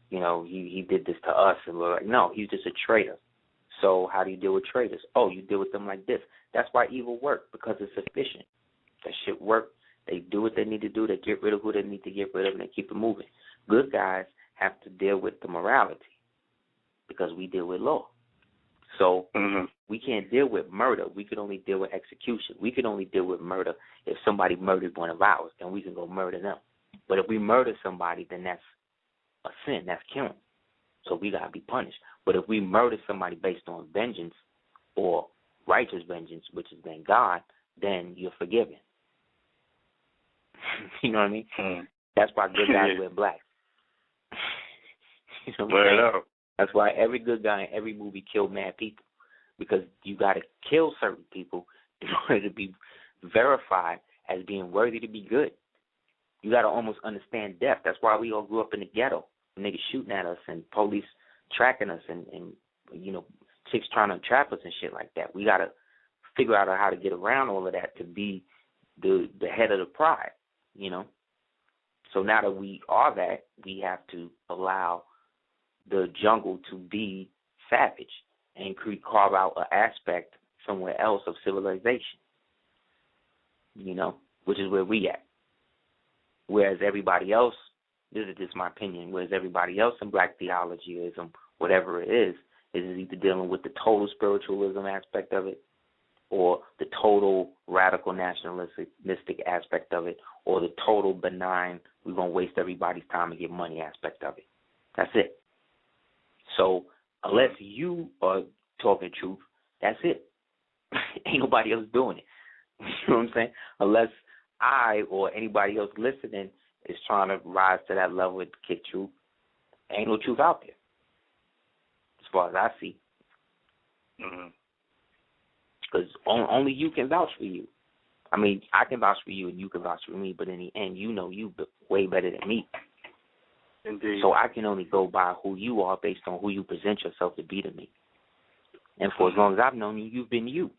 S1: he did this to us. And we're like, no, he's just a traitor. So how do you deal with traitors? Oh, you deal with them like this. That's why evil works, because it's efficient. That shit work. They do what they need to do. They get rid of who they need to get rid of, and they keep it moving. Good guys have to deal with the morality because we deal with law. So we can't deal with murder. We can only deal with execution. We can only deal with murder if somebody murdered one of ours, then we can go murder them. But if we murder somebody, then that's a sin. That's killing. So we got to be punished. But if we murder somebody based on vengeance or righteous vengeance, which is then God, then you're forgiven. You know what I mean? That's why good guys wear black. You know what I'm saying? That's why every good guy in every movie killed mad people, because you got to kill certain people in order to be verified as being worthy to be good. You got to almost understand death. That's why we all grew up in the ghetto. Niggas shooting at us and police tracking us and chicks trying to trap us and shit like that. We got to figure out how to get around all of that to be the head of the pride, So now that we are that, we have to allow the jungle to be savage and carve out an aspect somewhere else of civilization, which is where we at. Whereas everybody else, this is just my opinion, whereas everybody else in black theologyism, whatever it is either dealing with the total spiritualism aspect of it, or the total radical nationalistic aspect of it, or the total benign, we're going to waste everybody's time and get money aspect of it. That's it. So unless you are talking truth, that's it. Ain't nobody else doing it. You know what I'm saying? Unless I or anybody else listening is trying to rise to that level and kick truth, ain't no truth out there, as far as I see. Because only you can vouch for you. I mean, I can vouch for you and you can vouch for me, but in the end, you know you way better than me.
S7: Indeed.
S1: So I can only go by who you are based on who you present yourself to be to me. And for as long as I've known you, you've been you.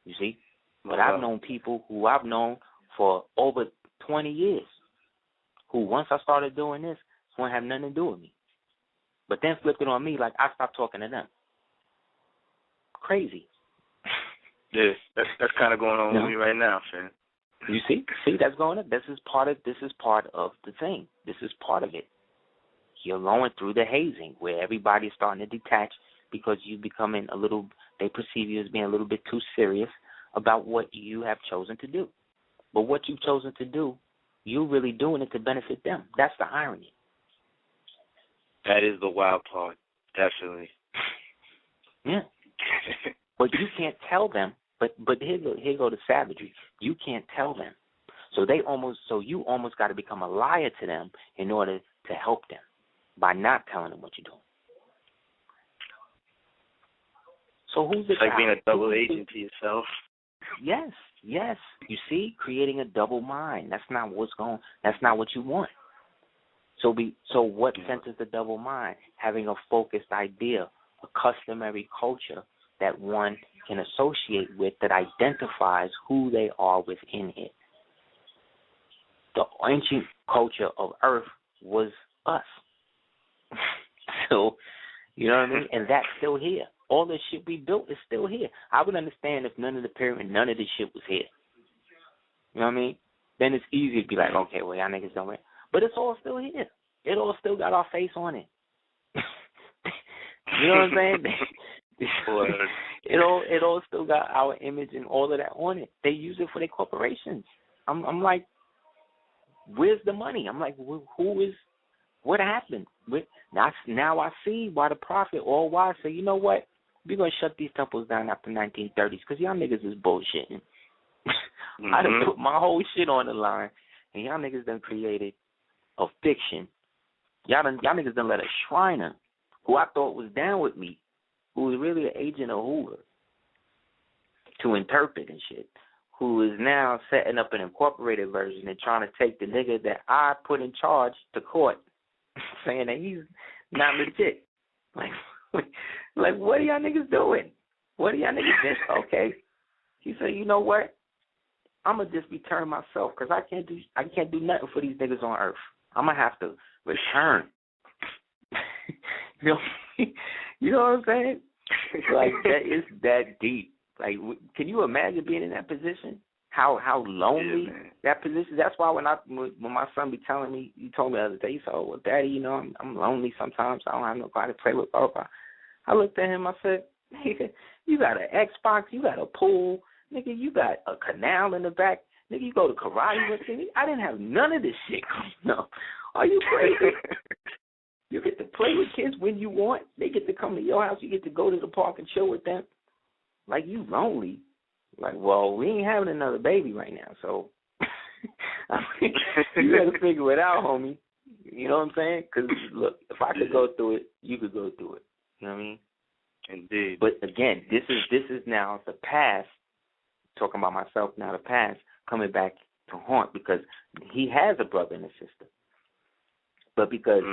S1: You see? But I've known people who I've known for over 20 years who once I started doing this, it's going to have nothing to do with me. But then flipped it on me like I stopped talking to them. Crazy.
S7: Yeah, that's kind of going on with me right now, fam.
S1: You see, that's going on. This is part of the thing. This is part of it. You're going through the hazing where everybody's starting to detach because you're becoming they perceive you as being a little bit too serious about what you have chosen to do. But what you've chosen to do, you're really doing it to benefit them. That's the irony.
S7: That is the wild part, definitely.
S1: Yeah. But you can't tell them. But here go the savagery. You can't tell them. So you almost got to become a liar to them in order to help them by not telling them what you're doing. So who's the guy?
S7: It's like being a double agent to yourself.
S1: Yes. You see, creating a double mind. That's not what you want. So what centers the double mind? Having a focused idea, a customary culture that one can associate with that identifies who they are within it. The ancient culture of Earth was us. So, you know what I mean? And that's still here. All the shit we built is still here. I would understand if none of this shit was here. You know what I mean? Then it's easy to be like, okay, well, y'all niggas don't. But it's all still here. It all still got our face on it. You know what I'm saying? It all still got our image and all of that on it. They use it for their corporations. I'm like, where's the money? I'm like, what happened? Now I see why the prophet all wise say, you know what? We're going to shut these temples down after 1930s because y'all niggas is bullshitting. I done put my whole shit on the line, and y'all niggas done created a fiction. Y'all niggas done let a Shriner, who I thought was down with me, who was really an agent of Hoover, to interpret and shit, who is now setting up an incorporated version and trying to take the nigga that I put in charge to court, saying that he's not legit. Like what are y'all niggas doing? What are y'all niggas doing? Okay. He said, you know what? I'm going to just return myself because I can't do nothing for these niggas on Earth. I'm going to have to return. You know what I'm saying? Like, that is that deep. Like, can you imagine being in that position? How lonely that position? That's why when my son be telling me, he told me the other day, he said, oh, well, Daddy, you know, I'm lonely sometimes. I don't have nobody to play with. I looked at him, I said, nigga, you got an Xbox, you got a pool, nigga, you got a canal in the back, nigga, you go to karate with me. I didn't have none of this shit coming up. Are you crazy? You get to play with kids when you want. They get to come to your house. You get to go to the park and chill with them. Like, you lonely. Like, well, we ain't having another baby right now, so I mean, you got to figure it out, homie. You know what I'm saying? Because, look, if I could go through it, you could go through it. You know what I mean?
S7: Indeed.
S1: But, again, this is now the past, talking about myself now, the past, coming back to haunt because he has a brother and a sister. But because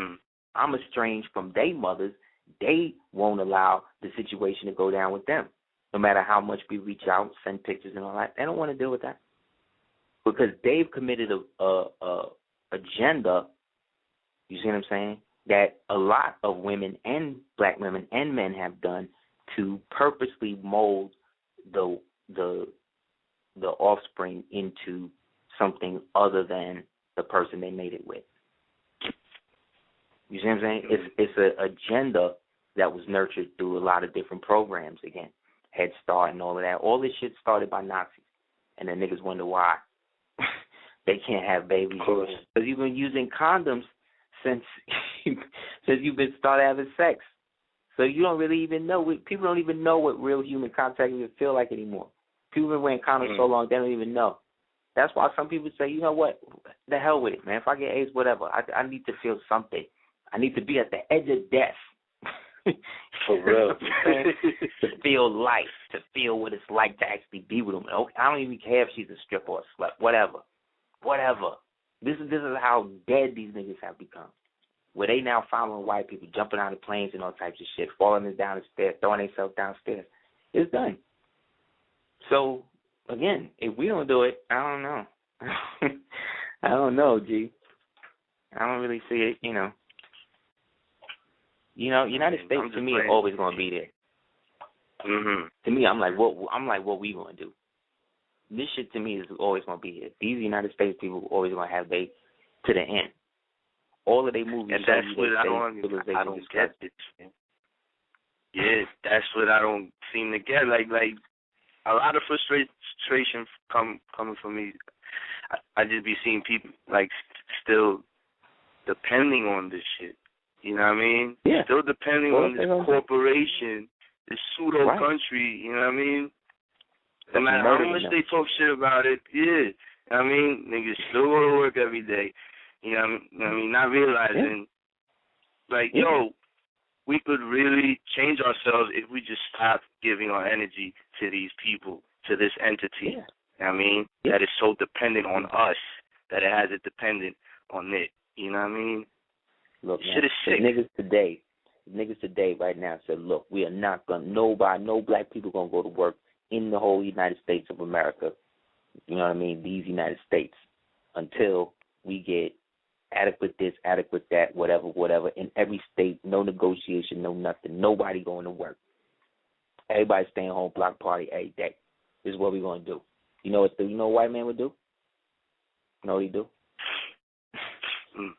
S1: I'm estranged from their mothers, they won't allow the situation to go down with them. No matter how much we reach out, send pictures and all that, they don't want to deal with that because they've committed a agenda, you see what I'm saying, that a lot of women and black women and men have done to purposely mold the offspring into something other than the person they made it with. You see what I'm saying? It's an agenda that was nurtured through a lot of different programs, again, Head Start and all of that. All this shit started by Nazis, and then niggas wonder why they can't have babies. Because you've been using condoms since you've been started having sex. So you don't really even know. People don't even know what real human contact even feel like anymore. People have been wearing condoms so long, they don't even know. That's why some people say, you know what, the hell with it, man. If I get AIDS, whatever, I need to feel something. I need to be at the edge of death.
S7: For real.
S1: To feel life, to feel what it's like to actually be with them. I don't even care if she's a stripper or a slut, whatever. This is how dead these niggas have become. Where they now following white people, jumping out of planes and all types of shit, falling down the stairs, throwing themselves downstairs. It's done. So, again, if we don't do it, I don't know. I don't know, G. I don't really see it, you know. United States to me is always going to be there.
S7: Mm-hmm.
S1: To me, I'm like, what we going to do? This shit to me is always going to be here. These United States people always going to have they to the end. All of their movies.
S7: And that's what I don't get it. Yeah, that's what I don't seem to get. Like a lot of frustration coming from me. I just be seeing people like still depending on this shit. You know what I mean?
S1: Yeah.
S7: Still depending on this corporation, this pseudo country. You know what I mean? No matter how much they talk shit about it, yeah. I mean, niggas still go to work every day. You know what I mean? Not realizing, we could really change ourselves if we just stop giving our energy to these people, to this entity.
S1: Yeah.
S7: You know what I mean? Yeah. That is so dependent on us that it has it dependent on it. You know what I mean?
S1: Look,
S7: shit is sick.
S1: Niggas today right now said, look, we are not going to, no black people going to go to work in the whole United States of America. You know what I mean? These United States, until we get adequate this, adequate that, whatever, in every state, no negotiation, no nothing, nobody going to work. Everybody staying home, block party every day. This is what we're going to do. You know what a white man would do? You know what he'd do?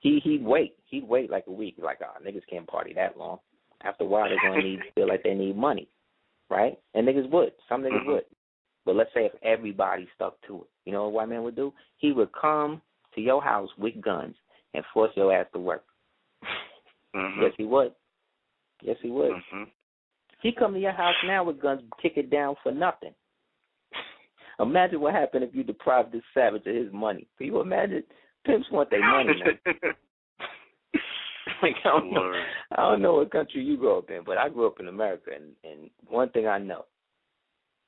S1: He'd wait like a week, like, niggas can't party that long. After a while, they're going to feel like they need money, right? And niggas would. Some niggas would. But let's say if everybody stuck to it, you know what a white man would do? He would come to your house with guns and force your ass to work. Yes, he would. He come to your house now with guns, kick it down for nothing. Imagine what happened if you deprived this savage of his money. Can you imagine? Pimps want their money now. Like, I don't know what country you grew up in, but I grew up in America, and one thing I know,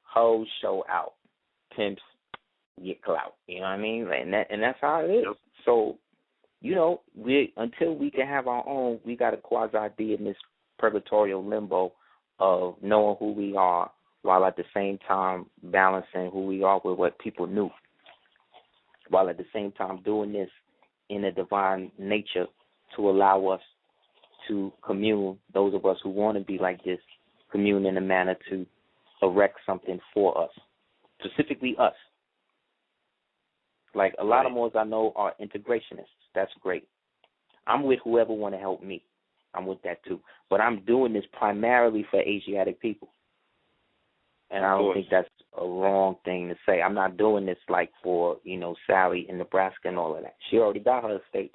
S1: hoes show out, pimps get clout. You know what I mean? And that's how it is. Yep. So, until we can have our own, we got to quasi-be in this purgatorial limbo of knowing who we are, while at the same time balancing who we are with what people knew, while at the same time doing this in a divine nature to allow us to commune, those of us who want to be like this, commune in a manner to erect something for us, specifically us. Like a lot of Moors I know are integrationists. That's great. I'm with whoever want to help me. I'm with that too. But I'm doing this primarily for Asiatic people. And I don't think that's a wrong thing to say. I'm not doing this like for, Sally in Nebraska and all of that. She already got her estate.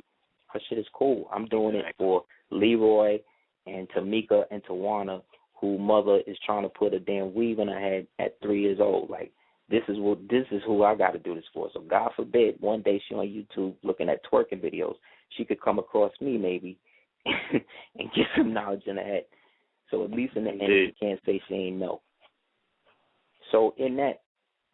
S1: Her shit is cool. I'm doing it for Leroy and Tamika and Tawana, who mother is trying to put a damn weave in her head at 3 years old. Like, this is who I got to do this for. So God forbid one day she on YouTube looking at twerking videos, she could come across me maybe and get some knowledge in her head. So at least in the end, she can't say she ain't know. So in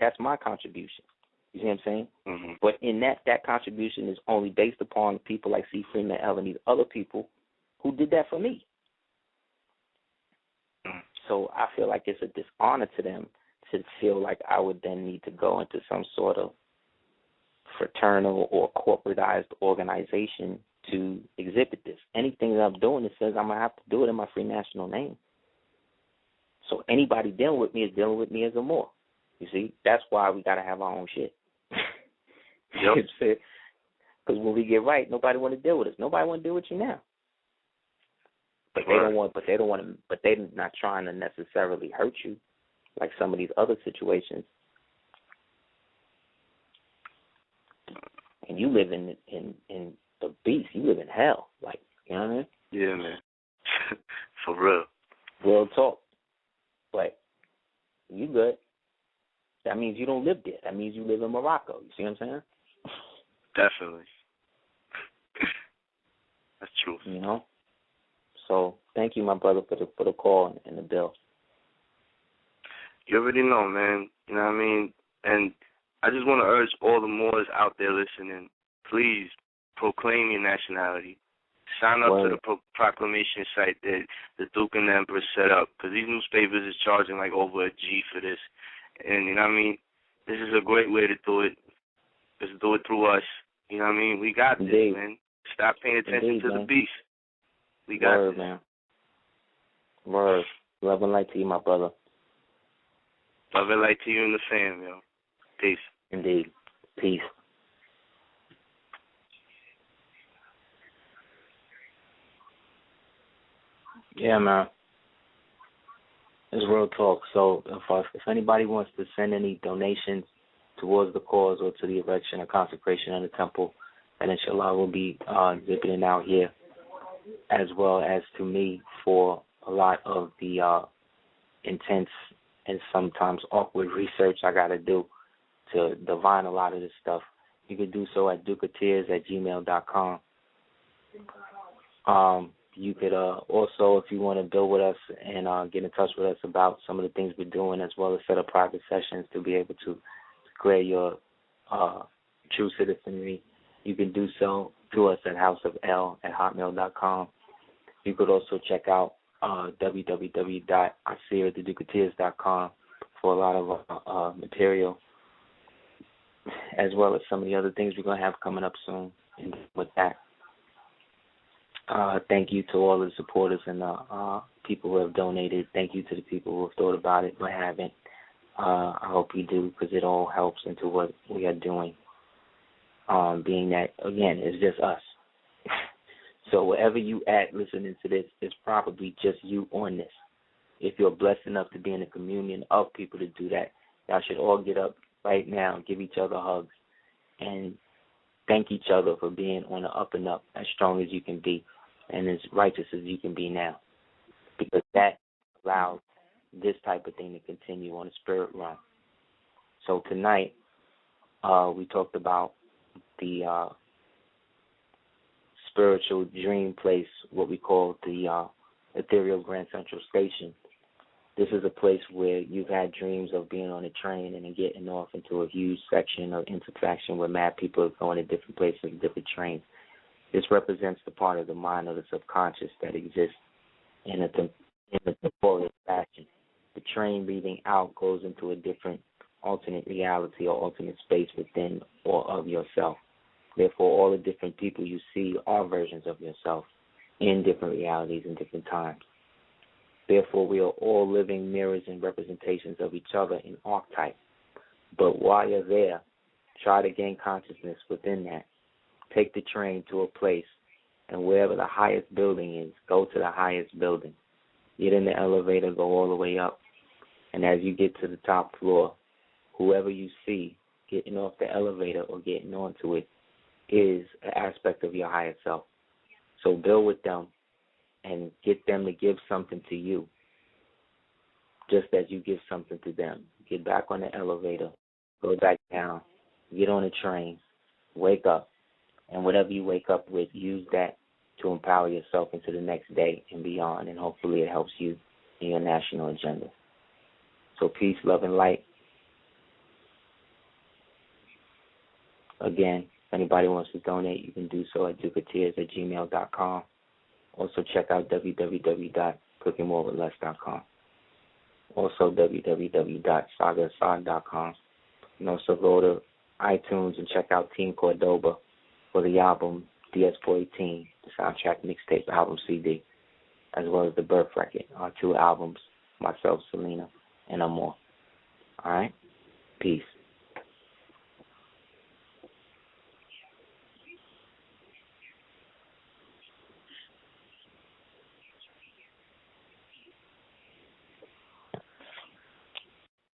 S1: that's my contribution. You see what I'm saying? Mm-hmm. But in that contribution is only based upon people like C. Freeman, L, and these other people who did that for me. So I feel like it's a dishonor to them to feel like I would then need to go into some sort of fraternal or corporatized organization to exhibit this. Anything that I'm doing, it says I'm going to have to do it in my free national name. So anybody dealing with me is dealing with me as a Moor. You see, that's why we got to have our own shit.
S7: Yep.
S1: Because when we get right, nobody want to deal with us. Nobody want to deal with you now. But they don't want. But to. But they're not trying to necessarily hurt you, like some of these other situations. And you live in the beast. You live in hell. Like, you know what I mean?
S7: Yeah, man. For real.
S1: Real talk. But you good. That means you don't live there. That means you live in Morocco. You see what I'm saying?
S7: Definitely. That's true.
S1: You know? So thank you, my brother, for the call and the bill.
S7: You already know, man. You know what I mean? And I just want to urge all the Moors out there listening, please proclaim your nationality. Sign up to the proclamation site that the Duke and the Empress set up, because these newspapers is charging like over a G for this. And, you know what I mean? This is a great way to do it. Just do it through us. You know what I mean? We got this, man. Stop paying attention to the beast. We got this.
S1: Man. Word. Love and light to you, my brother.
S7: Love and light to you and the fam, yo. Peace.
S1: Indeed. Peace. Yeah, man. It's real talk. So if anybody wants to send any donations towards the cause or to the erection or consecration of the temple, and inshallah will be exhibiting out here, as well as to me for a lot of the intense and sometimes awkward research I got to do to divine a lot of this stuff. You can do so at dukeoftears@gmail.com. You could also, if you want to build with us and get in touch with us about some of the things we're doing, as well as set up private sessions to be able to declare your true citizenry, you can do so through us at houseofl@hotmail.com. You could also check out www.aseer@thedukeoftears.com for a lot of material, as well as some of the other things we're going to have coming up soon. And with that, thank you to all the supporters and the people who have donated. Thank you to the people who have thought about it but haven't. I hope you do, because it all helps into what we are doing. Being that, again, it's just us. So wherever you at listening to this, it's probably just you on this. If you're blessed enough to be in a communion of people to do that, y'all should all get up right now, give each other hugs, and thank each other for being on the up and up, as strong as you can be, and as righteous as you can be now. Because that allows this type of thing to continue on a spirit run. So tonight, we talked about the spiritual dream place, what we call the ethereal Grand Central Station. This is a place where you've had dreams of being on a train and then getting off into a huge section or intersection where mad people are going to different places, different trains. This represents the part of the mind of the subconscious that exists in a temporal fashion. The train leaving out goes into a different alternate reality or alternate space within or of yourself. Therefore, all the different people you see are versions of yourself in different realities and different times. Therefore, we are all living mirrors and representations of each other in archetype. But while you're there, try to gain consciousness within that. Take the train to a place, and wherever the highest building is, go to the highest building. Get in the elevator, go all the way up. And as you get to the top floor, whoever you see getting off the elevator or getting onto it is an aspect of your higher self. So build with them and get them to give something to you, just as you give something to them. Get back on the elevator, go back down, get on the train, wake up, and whatever you wake up with, use that to empower yourself into the next day and beyond, and hopefully it helps you in your national agenda. So peace, love, and light. Again, if anybody wants to donate, you can do so at dukeoftears@gmail.com. Also check out www.cookingmorewithless.com. Also www.sagaassad.com. And also go to iTunes and check out Team Cordoba for the album DS418, the soundtrack mixtape album CD, as well as the Birth record, our 2 albums, myself, Selena, and Amor. All right? Peace.